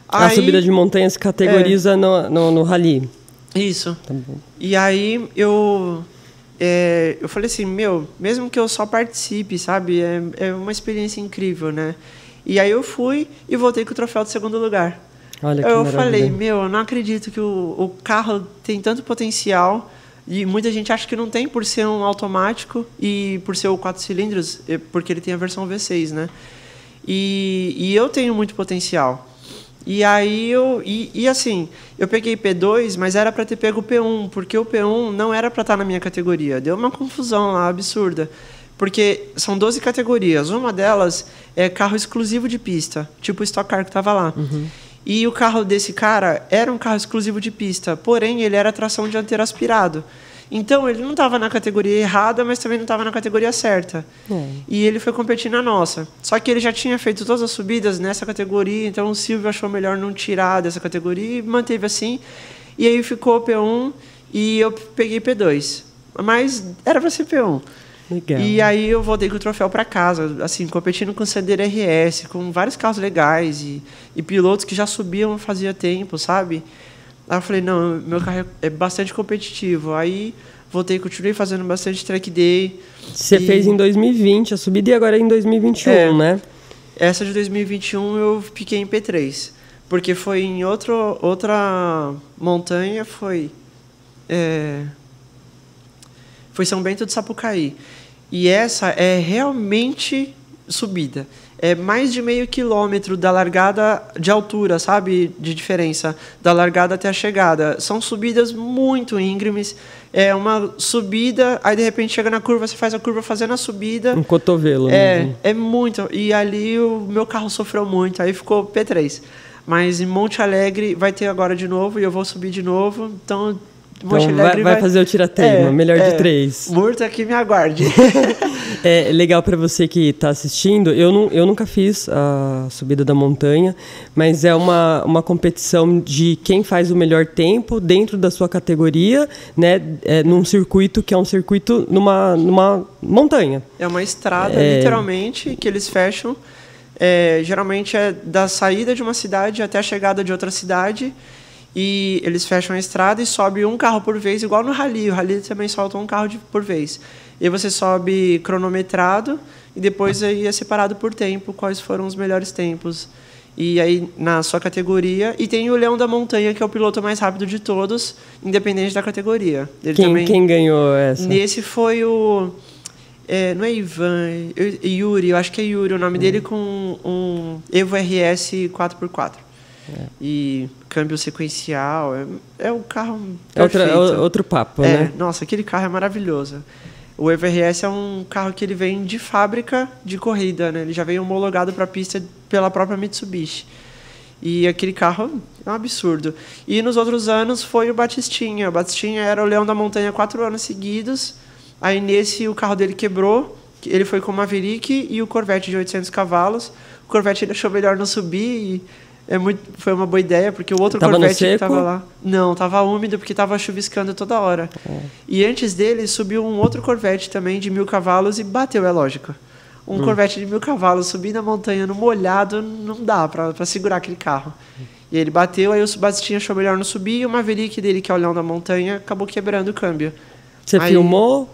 A subida de montanha se categoriza no rally. Isso. Tá bom. E aí eu falei assim, mesmo que eu só participe, sabe? É uma experiência incrível, né? E aí eu fui e voltei com o troféu de segundo lugar. Olha que eu maravilha. falei, eu não acredito que o carro tem tanto potencial e muita gente acha que não tem por ser um automático e por ser o 4 cilindros, porque ele tem a versão V6, né? E eu tenho muito potencial. E aí assim, eu peguei P2, mas era para ter pego o P1, porque o P1 não era para estar na minha categoria. Deu uma confusão lá absurda, porque são 12 categorias. Uma delas é carro exclusivo de pista, tipo o Stock Car que estava lá. Uhum. E o carro desse cara era um carro exclusivo de pista, porém ele era tração dianteira aspirado. Então ele não estava na categoria errada, mas também não estava na categoria certa. E ele foi competir na nossa. Só que ele já tinha feito todas as subidas nessa categoria, então o Silvio achou melhor não tirar dessa categoria e manteve assim. E aí ficou P1 e eu peguei P2. Mas era para ser P1. Legal. E aí eu voltei com o troféu para casa, assim, competindo com o Sandero RS, com vários carros legais e pilotos que já subiam fazia tempo, sabe? Aí eu falei, não, meu carro é bastante competitivo. Aí voltei, continuei fazendo bastante track day. Você fez em 2020 a subida e agora é em 2021, né? Essa de 2021 eu fiquei em P3. Porque foi em outra montanha, foi São Bento do Sapucaí. E essa é realmente subida. É mais de meio quilômetro da largada de altura, sabe? De diferença, da largada até a chegada. São subidas muito íngremes. É uma subida, aí de repente chega na curva, você faz a curva fazendo a subida. Um cotovelo mesmo. É muito. E ali o meu carro sofreu muito, aí ficou P3. Mas em Monte Alegre vai ter agora de novo e eu vou subir de novo. Então vai fazer o tirateima, melhor de 3. Murta que me aguarde. É legal para você que está assistindo. Eu nunca fiz a subida da montanha, mas é uma competição de quem faz o melhor tempo dentro da sua categoria, né? Num circuito que é um circuito numa montanha. É uma estrada, literalmente, que eles fecham. Geralmente é da saída de uma cidade até a chegada de outra cidade. E eles fecham a estrada e sobe um carro por vez, igual no rally. O rally também solta um carro por vez. E aí você sobe cronometrado e depois aí é separado por tempo, quais foram os melhores tempos. E aí na sua categoria. E tem o Leão da Montanha, que é o piloto mais rápido de todos, independente da categoria. Quem ganhou essa? Nesse foi o... não é Ivan, Yuri, eu acho que é Yuri o nome dele, com um Evo RS 4x4. E câmbio sequencial, é um carro perfeito. Outro papo, né? Nossa, aquele carro é maravilhoso. O Evo RS é um carro que ele vem de fábrica de corrida, né? Ele já veio homologado para a pista pela própria Mitsubishi. E aquele carro é um absurdo. E nos outros anos foi o Batistinha. O Batistinha era o Leão da Montanha 4 anos seguidos. Aí nesse o carro dele quebrou Ele foi com o Maverick e o Corvette de 800 cavalos. O Corvette ele achou melhor não subir e foi uma boa ideia, porque o outro Corvette que estava lá... Não, estava úmido porque estava chuviscando toda hora. E antes dele subiu um outro Corvette também de 1000 cavalos e bateu, é lógico. Um Corvette de 1000 cavalos subindo a montanha no molhado, não dá para segurar aquele carro. E ele bateu, aí o Bastinha achou melhor não subir e o Maverick dele, que é o leão da montanha, acabou quebrando o câmbio. Você filmou?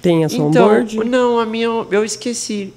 Tem a onboard? Não, a minha eu esqueci.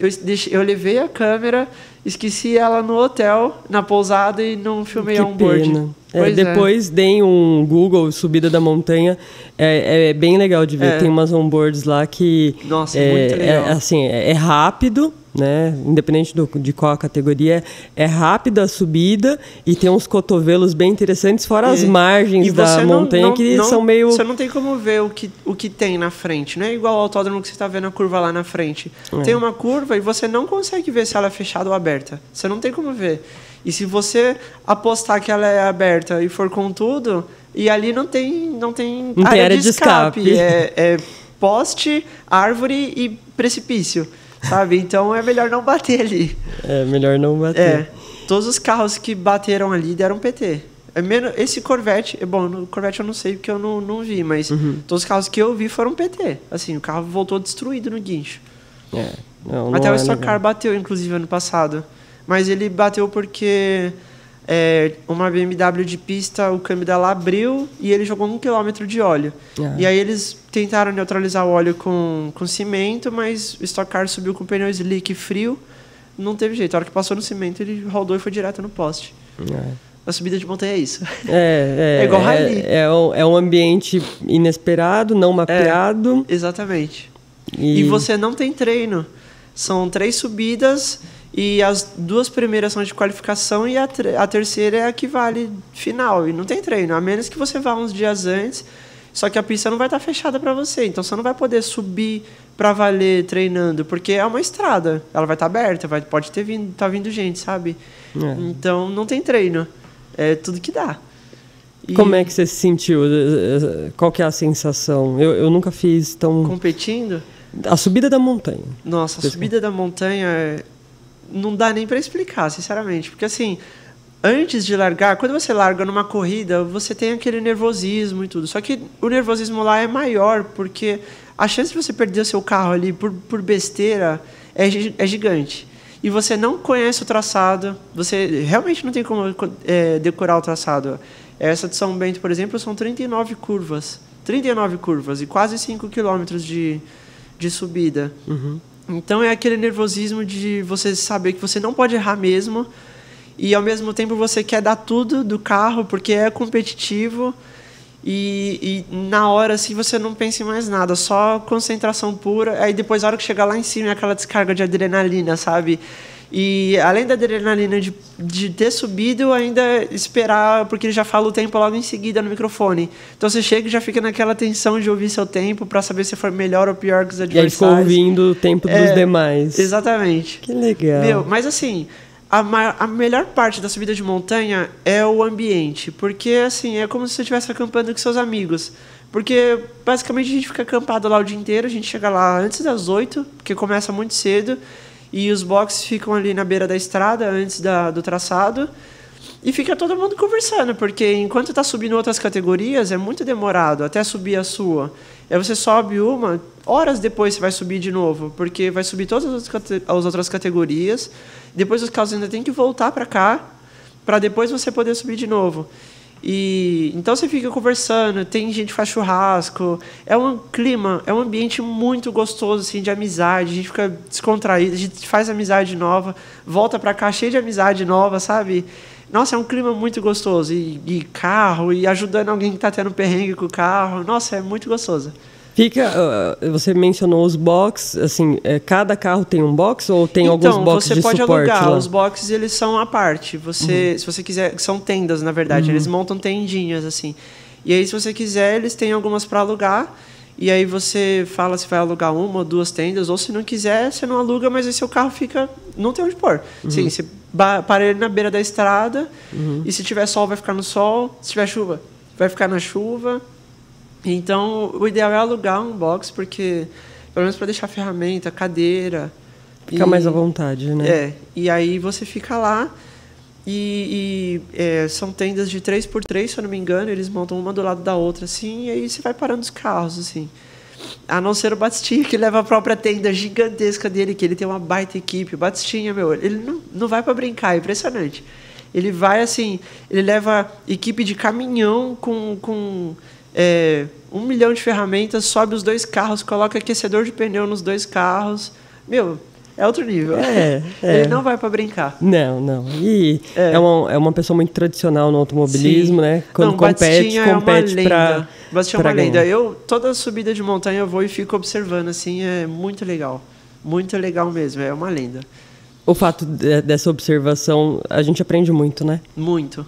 Eu levei a câmera, esqueci ela no hotel, na pousada e não filmei a onboard. Pena. Depois deem um Google, subida da montanha, é bem legal de ver. Tem umas onboards lá que... Nossa, muito legal. É rápido, né? Independente de qual a categoria, é rápida a subida e tem uns cotovelos bem interessantes, fora as margens da montanha que são meio... Você não tem como ver o que tem na frente, não é igual ao autódromo que você está vendo a curva lá na frente. Tem uma curva e você não consegue ver se ela é fechada ou aberta. Você não tem como ver. E se você apostar que ela é aberta e for com tudo, e ali não tem área de escape. É poste, árvore e precipício, sabe? Então é melhor não bater ali. É melhor não bater. Todos os carros que bateram ali deram PT. Esse Corvette, o Corvette eu não sei porque eu não vi, mas todos os carros que eu vi foram PT. Assim, o carro voltou destruído no guincho. Até o Stock Car bateu, inclusive, ano passado. Mas ele bateu porque uma BMW de pista, o câmbio dela abriu e ele jogou 1 km de óleo. E aí eles tentaram neutralizar o óleo com cimento, mas o Stock Car subiu com pneu slick frio. Não teve jeito. A hora que passou no cimento, ele rodou e foi direto no poste. A subida de montanha é isso. É igual rally. É um ambiente inesperado, não mapeado. Exatamente. E você não tem treino. São 3 subidas... E as 2 primeiras são de qualificação e a terceira é a que vale final. E não tem treino, a menos que você vá uns dias antes. Só que a pista não vai estar fechada para você. Então você não vai poder subir para valer treinando, porque é uma estrada. Ela vai estar aberta, pode tá vindo gente, sabe? Então não tem treino. É tudo que dá. Como é que você se sentiu? Qual que é a sensação? Eu nunca fiz tão... Competindo? A subida da montanha. Nossa, a subida da montanha... Não dá nem para explicar, sinceramente. Porque, assim, antes de largar, quando você larga numa corrida, você tem aquele nervosismo e tudo. Só que o nervosismo lá é maior, porque a chance de você perder o seu carro ali por besteira é gigante. E você não conhece o traçado, você realmente não tem como decorar o traçado. Essa de São Bento, por exemplo, são 39 curvas. 39 curvas e quase 5 quilômetros de subida. Então é aquele nervosismo de você saber que você não pode errar mesmo e ao mesmo tempo você quer dar tudo do carro porque é competitivo e na hora assim você não pensa em mais nada, só concentração pura. Aí depois a hora que chegar lá em cima é aquela descarga de adrenalina, sabe? E além da adrenalina de ter subido, ainda esperar, porque ele já fala o tempo logo em seguida no microfone. Então você chega e já fica naquela tensão de ouvir seu tempo para saber se foi melhor ou pior que os adversários. E aí ficou ouvindo o tempo dos demais. Exatamente. Que legal. Mas assim, a melhor parte da subida de montanha é o ambiente, porque assim, é como se você estivesse acampando com seus amigos. Porque basicamente a gente fica acampado lá o dia inteiro, a gente chega lá antes das 8, porque começa muito cedo. E os boxes ficam ali na beira da estrada, antes do traçado. E fica todo mundo conversando, porque enquanto está subindo outras categorias, é muito demorado até subir a sua. Aí você sobe uma, horas depois você vai subir de novo, porque vai subir todas as outras categorias. Depois os carros ainda têm que voltar para cá, para depois você poder subir de novo. E então você fica conversando, tem gente que faz churrasco, é um clima, é um ambiente muito gostoso assim, de amizade, a gente fica descontraído, a gente faz amizade nova, volta pra cá cheio de amizade nova, sabe? Nossa, é um clima muito gostoso, e carro, e ajudando alguém que tá tendo perrengue com o carro, nossa, é muito gostoso. Você mencionou os boxes, assim, cada carro tem um box ou tem alguns boxes de suporte? Então, você pode alugar, os boxes eles são à parte. Se você quiser, são tendas, na verdade, eles montam tendinhas, assim. E aí, se você quiser, eles têm algumas para alugar, e aí você fala se vai alugar 1 ou 2 tendas, ou se não quiser, você não aluga, mas aí seu carro fica, não tem onde pôr. Sim, você para ele na beira da estrada, e se tiver sol, vai ficar no sol, se tiver chuva, vai ficar na chuva. Então, o ideal é alugar um box, porque Pelo menos para deixar ferramenta, cadeira. Fica mais à vontade, né? E aí você fica lá são tendas de 3x3, se eu não me engano, eles montam uma do lado da outra, assim, e aí você vai parando os carros, assim. A não ser o Batistinha, que leva a própria tenda gigantesca dele, que ele tem uma baita equipe. O Batistinha, ele não vai para brincar, é impressionante. Ele vai, assim, ele leva equipe de caminhão com 1 milhão de ferramentas, sobe os 2 carros, coloca aquecedor de pneu nos 2 carros. É outro nível. Ele não vai para brincar. Não. E é uma pessoa muito tradicional no automobilismo, né? Quando compete para... Bastião é uma lenda. Toda subida de montanha eu vou e fico observando, assim, é muito legal. Muito legal mesmo, é uma lenda. O fato dessa observação, a gente aprende muito, né? Muito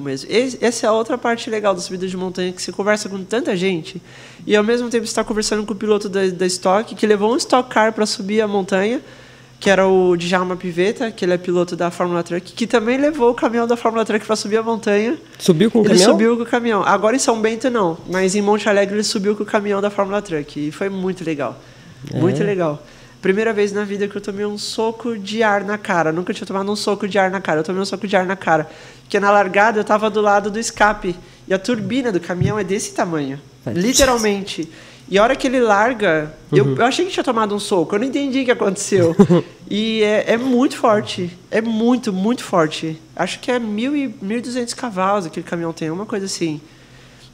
mesmo. Essa é a outra parte legal da subida de montanha, que você conversa com tanta gente e ao mesmo tempo você está conversando com o piloto da Stock, que levou um Stock Car para subir a montanha, que era o Djalma Pivetta, que ele é piloto da Fórmula Truck, que também levou o caminhão da Fórmula Truck para subir a montanha. Subiu com o caminhão? Ele subiu com o caminhão. Agora em São Bento não, mas em Monte Alegre ele subiu com o caminhão da Fórmula Truck e foi muito legal. Muito legal. Primeira vez na vida que eu tomei um soco de ar na cara. Nunca tinha tomado um soco de ar na cara. Eu tomei um soco de ar na cara. Porque na largada eu estava do lado do escape. E a turbina do caminhão é desse tamanho. Literalmente. E a hora que ele larga, eu achei que tinha tomado um soco. Eu não entendi o que aconteceu. E é muito forte. É muito, muito forte. Acho que é 1.200 cavalos aquele caminhão tem. Uma coisa assim.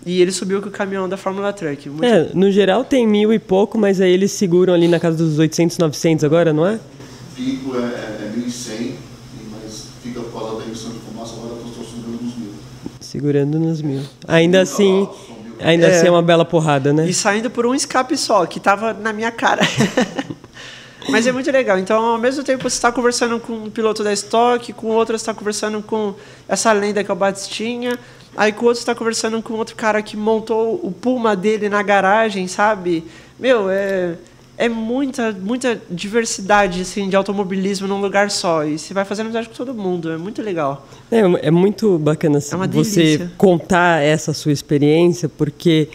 E ele subiu com o caminhão da Fórmula Truck. No geral tem 1.000 e pouco, mas aí eles seguram ali na casa dos 800, 900 agora, não é? Pico é 1.100, mas fica por causa da emissão de fumaça, agora eu estou segurando nos 1.000. Segurando nos 1.000. Ainda assim é uma bela porrada, né? E saindo por um escape só, que estava na minha cara. Mas é muito legal. Então, ao mesmo tempo, você está conversando com um piloto da Stock, com outro você está conversando com essa lenda que é o Batistinha. Aí com o outro você está conversando com outro cara que montou o Puma dele na garagem, sabe? É muita diversidade assim, de automobilismo num lugar só. E você vai fazendo amizade com todo mundo. É muito legal. É muito bacana você contar essa sua experiência, porque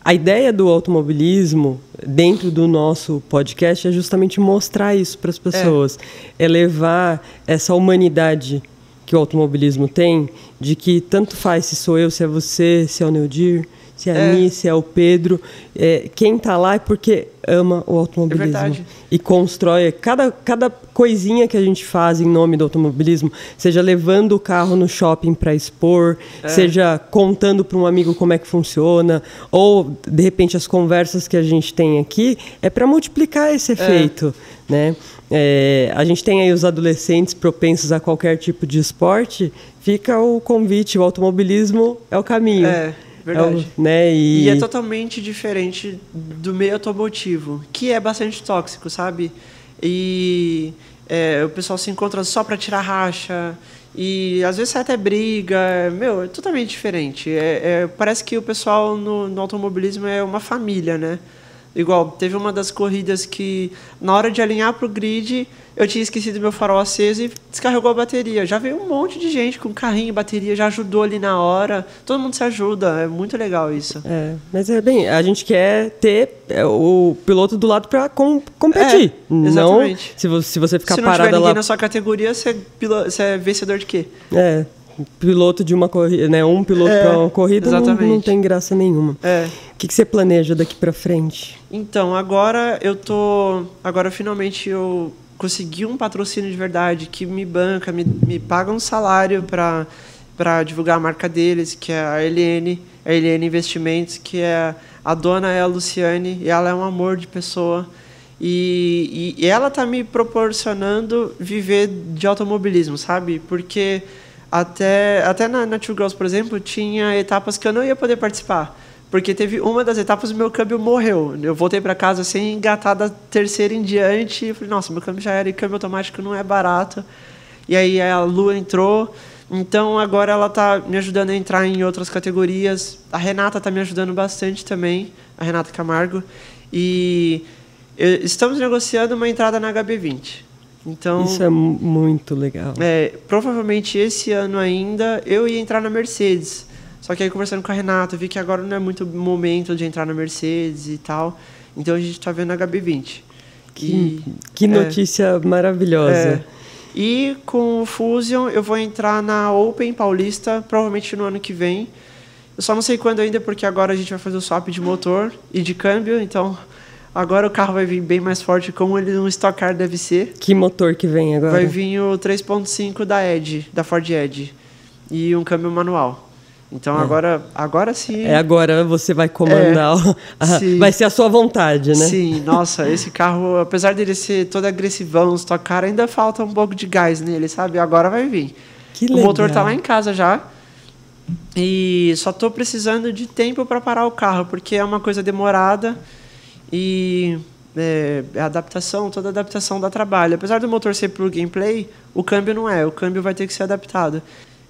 a ideia do automobilismo dentro do nosso podcast é justamente mostrar isso para as pessoas. É levar essa humanidade que o automobilismo tem, de que tanto faz se sou eu, se é você, se é o Neodir, se é a Mi, se é o Pedro. Quem está lá é porque ama o automobilismo. E constrói cada coisinha que a gente faz em nome do automobilismo, seja levando o carro no shopping para expor, seja contando para um amigo como é que funciona, ou, de repente, as conversas que a gente tem aqui, é para multiplicar esse efeito, né? A gente tem aí os adolescentes propensos a qualquer tipo de esporte, fica o convite, o automobilismo é o caminho. Verdade. Né? E é totalmente diferente do meio automotivo, que é bastante tóxico, sabe? E o pessoal se encontra só para tirar racha, e às vezes sai até briga. É totalmente diferente. Parece que o pessoal no automobilismo é uma família, né? Igual, teve uma das corridas que, na hora de alinhar para o grid, eu tinha esquecido meu farol aceso e descarregou a bateria. Já veio um monte de gente com carrinho e bateria, já ajudou ali na hora. Todo mundo se ajuda, é muito legal isso. Mas a gente quer ter o piloto do lado para competir. Exatamente. Não, se você ficar parado lá... Se não tiver ninguém na sua categoria, você é vencedor de quê? Piloto de uma corrida, né? Um piloto para uma corrida não tem graça nenhuma. O que você planeja daqui para frente? Então, agora finalmente eu consegui um patrocínio de verdade que me banca, me paga um salário para divulgar a marca deles, que é a LN Investimentos, que a dona é a Luciane, e ela é um amor de pessoa. E ela tá me proporcionando viver de automobilismo, sabe? Porque até na Two Girls, por exemplo, tinha etapas que eu não ia poder participar. Porque teve uma das etapas, o meu câmbio morreu. Eu voltei para casa sem engatar da terceira em diante. E falei, nossa, meu câmbio já era, e câmbio automático não é barato. E aí a Lu entrou. Então agora ela está me ajudando a entrar em outras categorias. A Renata está me ajudando bastante também, a Renata Camargo. E estamos negociando uma entrada na HB20. Então, isso é muito legal. Provavelmente esse ano ainda eu ia entrar na Mercedes. Só que aí, conversando com a Renata, eu vi que agora não é muito momento de entrar na Mercedes e tal. Então a gente está vendo a HB20. Que notícia maravilhosa. E com o Fusion eu vou entrar na Open Paulista, provavelmente no ano que vem. Eu só não sei quando ainda, porque agora a gente vai fazer o swap de motor e de câmbio, então agora o carro vai vir bem mais forte, como ele no Stock Car deve ser. Que motor que vem agora? Vai vir o 3.5 da Ford Edge, e um câmbio manual. Então agora sim... Agora você vai comandar, vai ser a sua vontade, né? Sim, nossa, esse carro, apesar dele ser todo agressivão, Stock Car, ainda falta um pouco de gás nele, sabe? Agora vai vir. Que legal. O motor tá lá em casa já, e só tô precisando de tempo para parar o carro, porque é uma coisa demorada e toda adaptação dá trabalho. Apesar do motor ser plug and play, o câmbio não é, o câmbio vai ter que ser adaptado.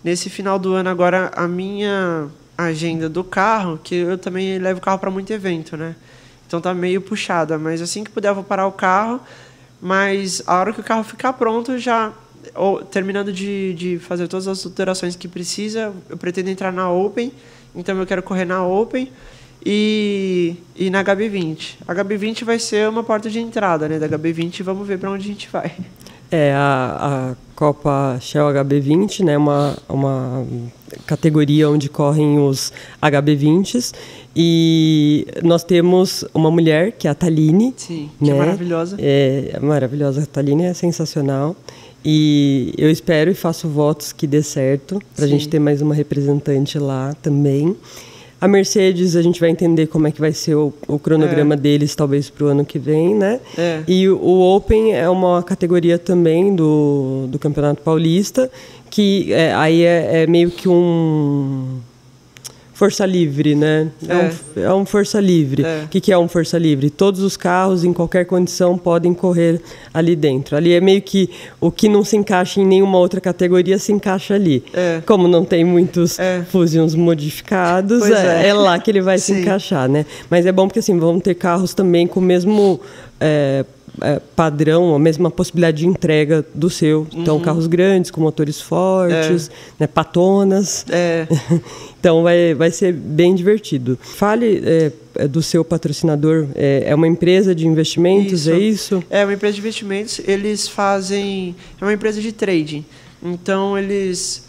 Nesse final do ano agora, a minha agenda do carro, que eu também levo o carro para muito evento, né? Então tá meio puxada, mas assim que puder eu vou parar o carro, mas a hora que o carro ficar pronto, terminando de fazer todas as alterações que precisa, eu pretendo entrar na Open, então eu quero correr na Open e na HB20. A HB20 vai ser uma porta de entrada, né? Da HB20 vamos ver para onde a gente vai. A Copa Shell HB20, né, uma categoria onde correm os HB20s, e nós temos uma mulher, que é a Thaline. Sim, né? Que é maravilhosa. É maravilhosa, a Thaline é sensacional, e eu espero e faço votos que dê certo, para a gente ter mais uma representante lá também. A Mercedes, a gente vai entender como é que vai ser o cronograma deles, talvez, para o ano que vem, né? E o Open é uma categoria também do Campeonato Paulista, que aí é meio que um força livre, né? É um força livre. O que é um força livre? Todos os carros, em qualquer condição, podem correr ali dentro. Ali é meio que o que não se encaixa em nenhuma outra categoria se encaixa ali. Como não tem muitos Fusions modificados, é lá que ele vai se encaixar, né? Mas é bom porque assim, vão ter carros também com o mesmo padrão, a mesma possibilidade de entrega do seu. Então, carros grandes, com motores fortes, né, patonas. Então, vai ser bem divertido. Fale do seu patrocinador. É uma empresa de investimentos, é isso? É uma empresa de investimentos. Eles fazem... É uma empresa de trading. Então, eles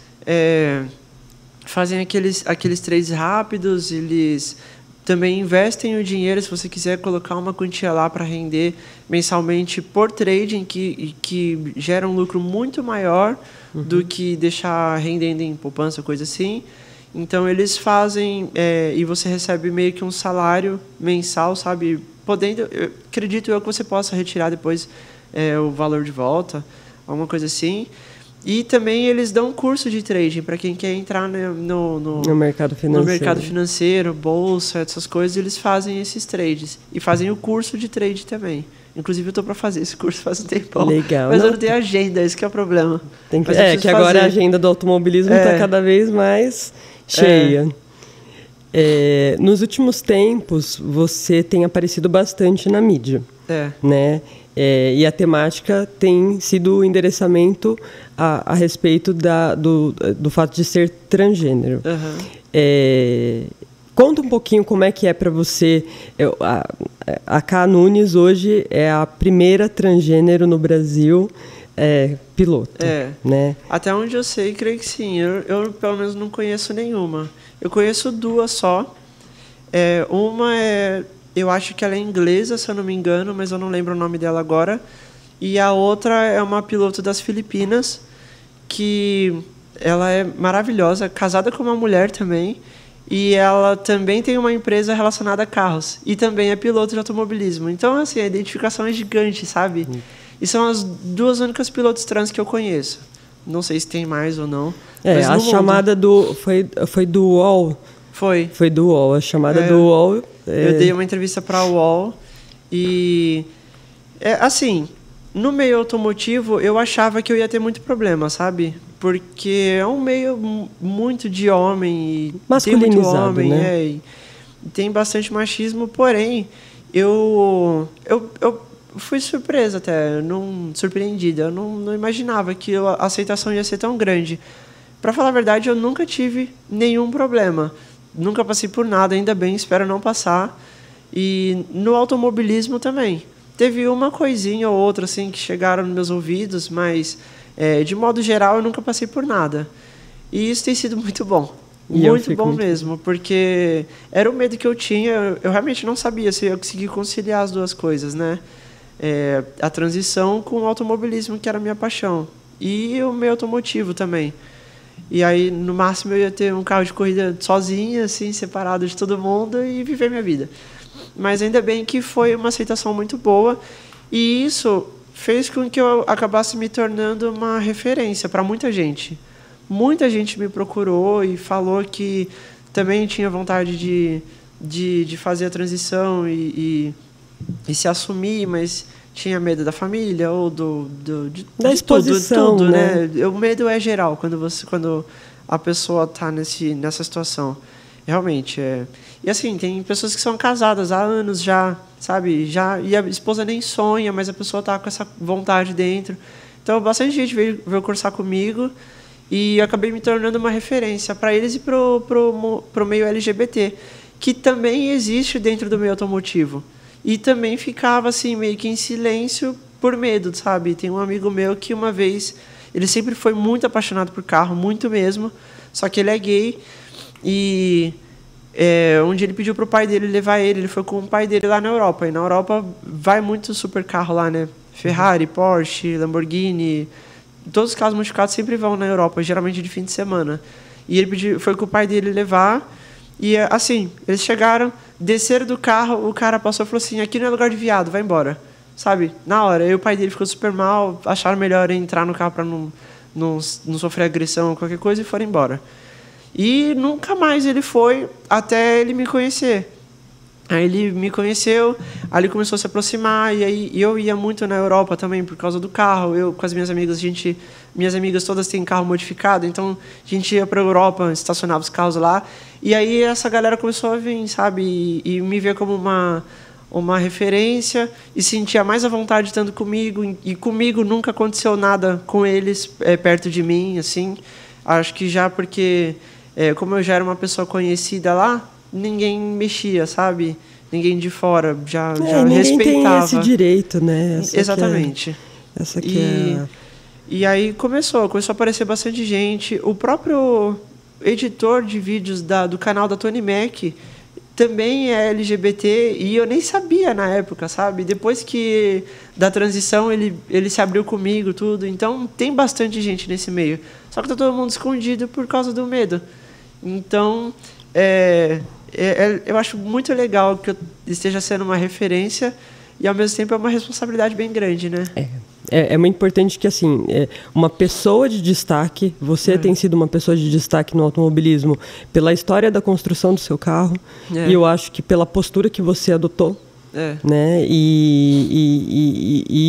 fazem aqueles trades rápidos, eles... Também investem o dinheiro, se você quiser colocar uma quantia lá para render mensalmente por trading, que gera um lucro muito maior do que deixar rendendo em poupança, coisa assim. Então, eles fazem, e você recebe meio que um salário mensal, sabe? Acredito eu que você possa retirar depois o valor de volta, alguma coisa assim. E também eles dão um curso de trading para quem quer entrar no mercado financeiro. No mercado financeiro, bolsa, essas coisas, eles fazem esses trades. E fazem o curso de trade também. Inclusive, eu estou para fazer esse curso faz um tempão. Legal. Mas eu não tenho agenda, esse que é o problema. Que agora a agenda do automobilismo está cada vez mais cheia. Nos últimos tempos, você tem aparecido bastante na mídia. Né? E a temática tem sido o endereçamento a respeito do fato de ser transgênero. Conta um pouquinho como é que é para você. A Ká Nunes hoje é a primeira transgênero no Brasil piloto. Né? Até onde eu sei, creio que sim. Eu pelo menos não conheço nenhuma. Eu conheço duas só. Uma eu acho que ela é inglesa, se eu não me engano, mas eu não lembro o nome dela agora. E a outra é uma piloto das Filipinas, que ela é maravilhosa, casada com uma mulher também, e ela também tem uma empresa relacionada a carros, e também é piloto de automobilismo. Então, assim, a identificação é gigante, sabe? E são as duas únicas pilotos trans que eu conheço. Não sei se tem mais ou não. Mas a chamada foi do UOL. Foi do UOL, a chamada do UOL. Eu dei uma entrevista para o UOL e, assim, no meio automotivo, eu achava que eu ia ter muito problema, sabe? Porque é um meio muito de homem. Masculinizado, tem muito homem, né? E tem bastante machismo, porém, eu fui surpresa até, surpreendida. Eu não imaginava que a aceitação ia ser tão grande. Para falar a verdade, eu nunca tive nenhum problema. Nunca passei por nada, ainda bem, espero não passar. E no automobilismo também. Teve uma coisinha ou outra assim, que chegaram nos meus ouvidos, mas, de modo geral, eu nunca passei por nada. E isso tem sido muito bom. Muito bom mesmo, porque era o medo que eu tinha. Eu realmente não sabia se eu conseguia conciliar as duas coisas, né? A transição com o automobilismo, que era a minha paixão. E o meio automotivo também. E aí, no máximo, eu ia ter um carro de corrida sozinha, assim, separado de todo mundo e viver minha vida. Mas ainda bem que foi uma aceitação muito boa. E isso fez com que eu acabasse me tornando uma referência para muita gente. Muita gente me procurou e falou que também tinha vontade de fazer a transição e se assumir, mas tinha medo da família ou da exposição, tudo, né? O medo é geral quando a pessoa está nessa situação. Realmente é. E assim, tem pessoas que são casadas há anos já, sabe? E a esposa nem sonha, mas a pessoa está com essa vontade dentro. Então, bastante gente veio conversar comigo. E eu acabei me tornando uma referência para eles e pro meio LGBT, que também existe dentro do meio automotivo. E também ficava assim, meio que em silêncio por medo, sabe? Tem um amigo meu que uma vez, ele sempre foi muito apaixonado por carro, muito mesmo, só que ele é gay. E onde ele pediu pro pai dele levar ele foi com o pai dele lá na Europa. E na Europa vai muito super carro lá, né? Ferrari, Porsche, Lamborghini... Todos os carros modificados sempre vão na Europa, geralmente de fim de semana. E ele foi com o pai dele levar. E assim, eles chegaram, desceram do carro, o cara passou e falou assim: aqui não é lugar de viado, vai embora. Sabe? Na hora. E o pai dele ficou super mal, acharam melhor entrar no carro para não sofrer agressão ou qualquer coisa e foram embora. E nunca mais ele foi até ele me conhecer. Aí ele me conheceu, aí ele começou a se aproximar, e aí eu ia muito na Europa também por causa do carro. Eu com as minhas amigas, minhas amigas todas têm carro modificado, então a gente ia para a Europa, estacionava os carros lá, e aí essa galera começou a vir, sabe, e me ver como uma referência, e sentia mais à vontade estando comigo, e comigo nunca aconteceu nada com eles perto de mim, assim. Acho que já porque, como eu já era uma pessoa conhecida lá, ninguém mexia, sabe? Ninguém de fora já ninguém respeitava. Tem esse direito, né? Exatamente. E aí começou a aparecer bastante gente. O próprio editor de vídeos do canal da Tony Mac também é LGBT e eu nem sabia na época, sabe? Depois que da transição ele se abriu comigo, tudo. Então tem bastante gente nesse meio. Só que tá todo mundo escondido por causa do medo. Então eu acho muito legal que eu esteja sendo uma referência e, ao mesmo tempo, é uma responsabilidade bem grande, né? É muito importante que, assim, uma pessoa de destaque, você tem sido uma pessoa de destaque no automobilismo pela história da construção do seu carro e eu acho que pela postura que você adotou, né? E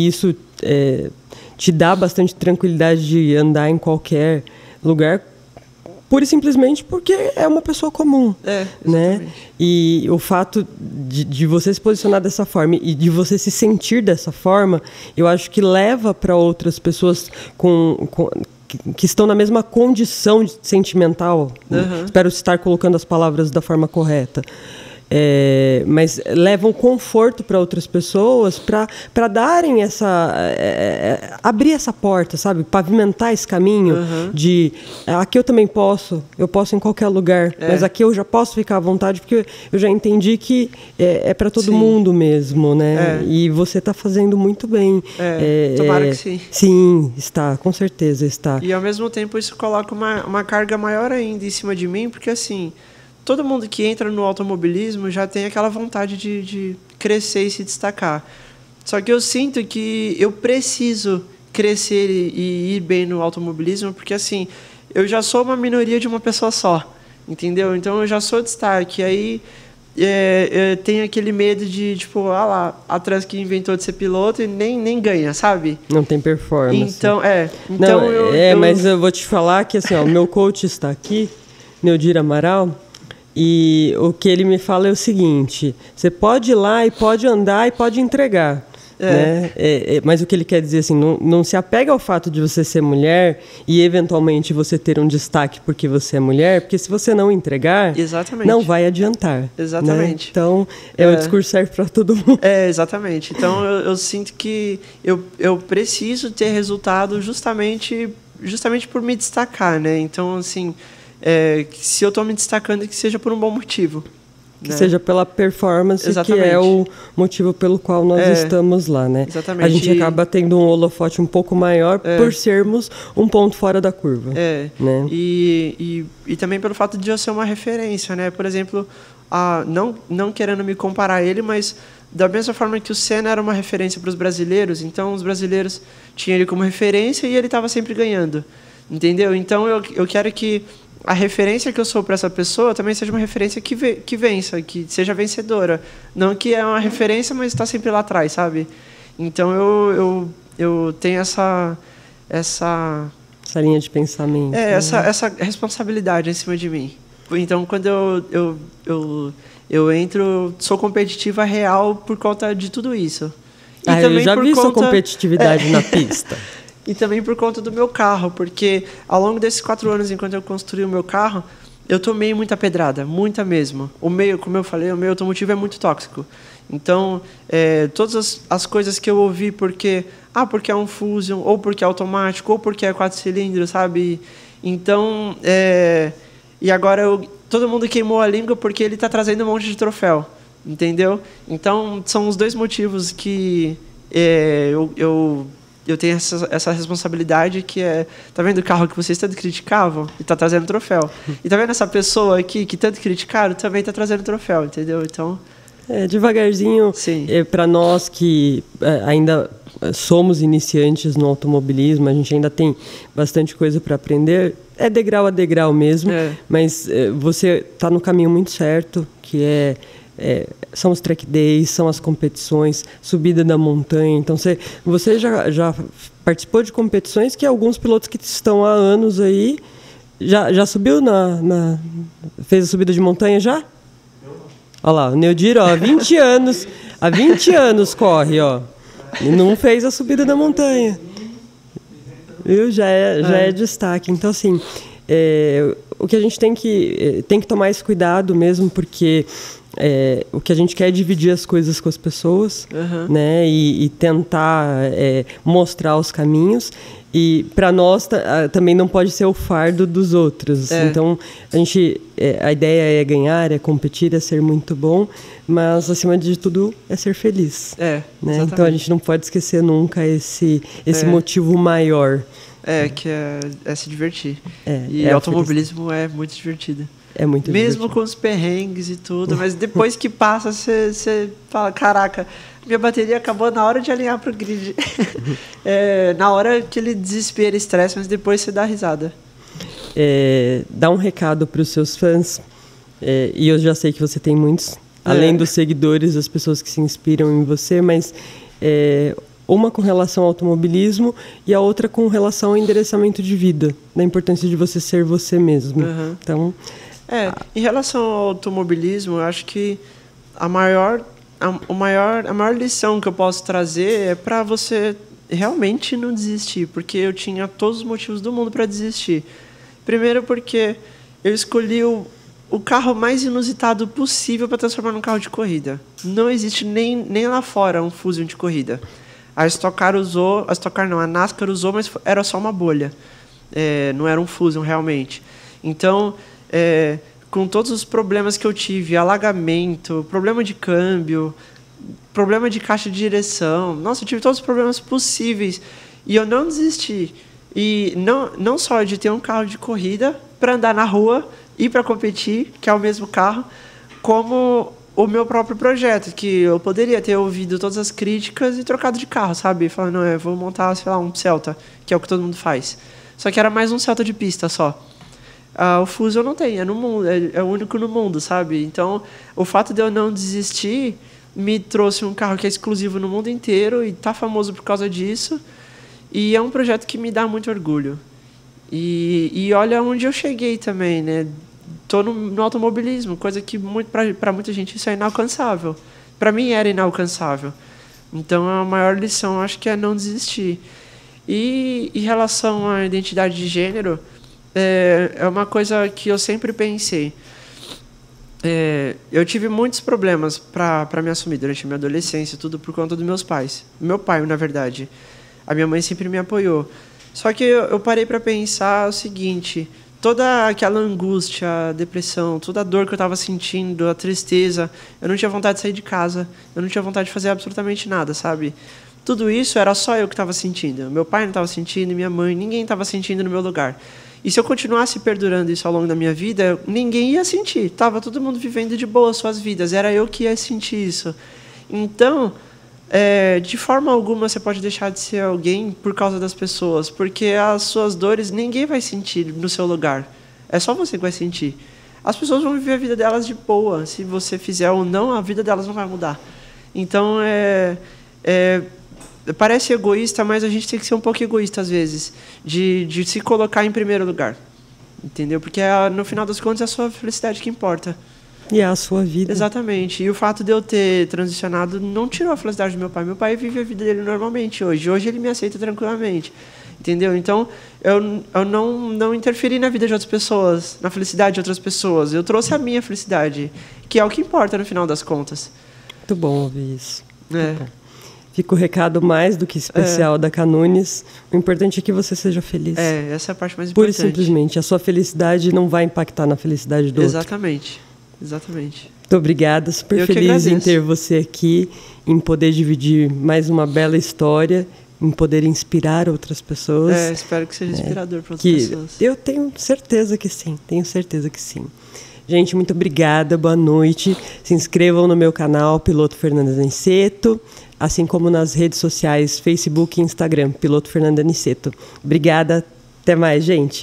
isso te dá bastante tranquilidade de andar em qualquer lugar, pura e simplesmente porque é uma pessoa comum, né? E o fato de você se posicionar dessa forma e de você se sentir dessa forma, eu acho que leva para outras pessoas que estão na mesma condição sentimental. Espero estar colocando as palavras da forma correta. Mas levam conforto para outras pessoas para darem abrir essa porta, sabe? Pavimentar esse caminho de aqui eu também eu posso em qualquer lugar, mas aqui eu já posso ficar à vontade porque eu já entendi que é para todo mundo mesmo, né? E você está fazendo muito bem. Tomara que sim. Sim, está, com certeza está. E ao mesmo tempo isso coloca uma carga maior ainda em cima de mim, porque assim, todo mundo que entra no automobilismo já tem aquela vontade de crescer e se destacar. Só que eu sinto que eu preciso crescer e ir bem no automobilismo, porque assim, eu já sou uma minoria de uma pessoa só, entendeu? Então eu já sou destaque. Aí eu tenho aquele medo de, tipo, lá, atrás que inventou de ser piloto e nem ganha, sabe? Não tem performance. Então, mas eu vou te falar que assim, o meu coach está aqui, Neodir Amaral. E o que ele me fala é o seguinte: você pode ir lá e pode andar e pode entregar, né? Mas o que ele quer dizer assim, não se apega ao fato de você ser mulher e eventualmente você ter um destaque porque você é mulher, porque se você não entregar, não vai adiantar. Exatamente. Né? Então, o discurso serve para todo mundo. Exatamente. Então, eu sinto que eu preciso ter resultado justamente por me destacar, né? Então, assim, se eu estou me destacando, que seja por um bom motivo. Que seja pela performance, Exatamente. Que é o motivo pelo qual nós estamos lá, né? Exatamente. A gente acaba tendo um holofote um pouco maior por sermos um ponto fora da curva. Né? E também pelo fato de eu ser uma referência, né? Por exemplo, não querendo me comparar a ele, mas da mesma forma que o Senna era uma referência para os brasileiros, então os brasileiros tinham ele como referência e ele estava sempre ganhando, entendeu? Então eu quero que a referência que eu sou para essa pessoa também seja uma referência que vença, que seja vencedora. Não que é uma referência, mas está sempre lá atrás, sabe? Então eu tenho essa linha de pensamento. Essa responsabilidade em cima de mim. Então, quando eu entro, sou competitiva real por conta de tudo isso. E também eu já vi sua competitividade na pista. E também por conta do meu carro, porque ao longo desses 4 anos, enquanto eu construí o meu carro, eu tomei muita pedrada, muita mesmo. O meio, como eu falei, o meio automotivo é muito tóxico. Então, todas as coisas que eu ouvi porque é um Fusion, ou porque é automático, ou porque é 4 cilindros, sabe? Então, e agora todo mundo queimou a língua porque ele está trazendo um monte de troféu, entendeu? Então, são os 2 motivos que eu tenho essa responsabilidade, que tá vendo o carro que vocês tanto criticavam? E tá trazendo troféu. E tá vendo essa pessoa aqui que tanto criticaram? Também tá trazendo troféu, entendeu? Então... devagarzinho, para nós que ainda somos iniciantes no automobilismo, a gente ainda tem bastante coisa para aprender, degrau a degrau mesmo, mas você tá no caminho muito certo, que são os track days, são as competições, subida da montanha. Então, você já participou de competições que alguns pilotos que estão há anos aí já subiu fez a subida de montanha já? Olha lá, o Neodir, há 20 anos corre, ó, e não fez a subida da montanha. Viu? Já é destaque. Então, assim, o que a gente tem que tomar esse cuidado mesmo, porque o que a gente quer é dividir as coisas com as pessoas, né? E tentar mostrar os caminhos. E para nós também não pode ser o fardo dos outros. Então a ideia é ganhar, é competir, é ser muito bom, mas acima de tudo é ser feliz. Né? Então a gente não pode esquecer nunca esse motivo maior. Que é se divertir. E automobilismo é muito divertido. É muito Mesmo divertido. Com os perrengues e tudo, mas depois que passa, você fala, caraca, minha bateria acabou na hora de alinhar pro grid. Na hora aquele desespero, estresse, mas depois você dá risada. Dá um recado para os seus fãs, e eu já sei que você tem muitos, além dos seguidores, as pessoas que se inspiram em você, mas uma com relação ao automobilismo e a outra com relação ao endereçamento de vida, da importância de você ser você mesmo. Então... em relação ao automobilismo, eu acho que a maior lição que eu posso trazer é para você realmente não desistir, porque eu tinha todos os motivos do mundo para desistir. Primeiro porque eu escolhi o carro mais inusitado possível para transformar num carro de corrida. Não existe nem lá fora um Fusion de corrida. A NASCAR usou, mas era só uma bolha. Não era um Fusion realmente. Então... com todos os problemas que eu tive, alagamento, problema de câmbio, problema de caixa de direção, nossa, eu tive todos os problemas possíveis e eu não desisti. E não só de ter um carro de corrida para andar na rua e para competir, que é o mesmo carro, como o meu próprio projeto, que eu poderia ter ouvido todas as críticas e trocado de carro, sabe? Falando, vou montar, sei lá, um Celta, que é o que todo mundo faz. Só que era mais um Celta de pista só. O Fusion não tem, no mundo, é o único no mundo, sabe? Então, o fato de eu não desistir me trouxe um carro que é exclusivo no mundo inteiro e está famoso por causa disso. E é um projeto que me dá muito orgulho. E olha onde eu cheguei também, né? Tô no automobilismo, coisa que para muita gente isso é inalcançável. Para mim era inalcançável. Então, a maior lição, acho que é não desistir. E em relação à identidade de gênero, é uma coisa que eu sempre pensei. Eu tive muitos problemas para me assumir durante a minha adolescência, tudo por conta dos meus pais. Meu pai, na verdade. A minha mãe sempre me apoiou. Só que eu parei para pensar o seguinte: toda aquela angústia, a depressão, toda a dor que eu estava sentindo, a tristeza, eu não tinha vontade de sair de casa, eu não tinha vontade de fazer absolutamente nada, sabe? Tudo isso era só eu que estava sentindo. Meu pai não estava sentindo, minha mãe, ninguém estava sentindo no meu lugar. E se eu continuasse perdurando isso ao longo da minha vida, ninguém ia sentir. Tava todo mundo vivendo de boa suas vidas. Era eu que ia sentir isso. Então, de forma alguma você pode deixar de ser alguém por causa das pessoas, porque as suas dores ninguém vai sentir no seu lugar. É só você que vai sentir. As pessoas vão viver a vida delas de boa. Se você fizer ou não, a vida delas não vai mudar. Então, parece egoísta, mas a gente tem que ser um pouco egoísta às vezes, de se colocar em primeiro lugar, entendeu? Porque no final das contas é a sua felicidade que importa. E é a sua vida. Exatamente. E o fato de eu ter transicionado não tirou a felicidade do meu pai. Meu pai vive a vida dele normalmente hoje. Hoje ele me aceita tranquilamente, entendeu? Então eu não interferi na vida de outras pessoas, na felicidade de outras pessoas. Eu trouxe a minha felicidade, que é o que importa no final das contas. Muito bom ouvir isso. Fica o recado mais do que especial da Canunes. O importante é que você seja feliz. Essa é a parte mais importante. Pura e simplesmente. A sua felicidade não vai impactar na felicidade do outro. Exatamente. Muito obrigada. Super feliz em ter você aqui, em poder dividir mais uma bela história, em poder inspirar outras pessoas. Espero que seja inspirador para outras pessoas. Eu tenho certeza que sim. Gente, muito obrigada. Boa noite. Se inscrevam no meu canal, Piloto Fernanda Aniceto, assim como nas redes sociais, Facebook e Instagram, Piloto Fernanda Aniceto. Obrigada. Até mais, gente.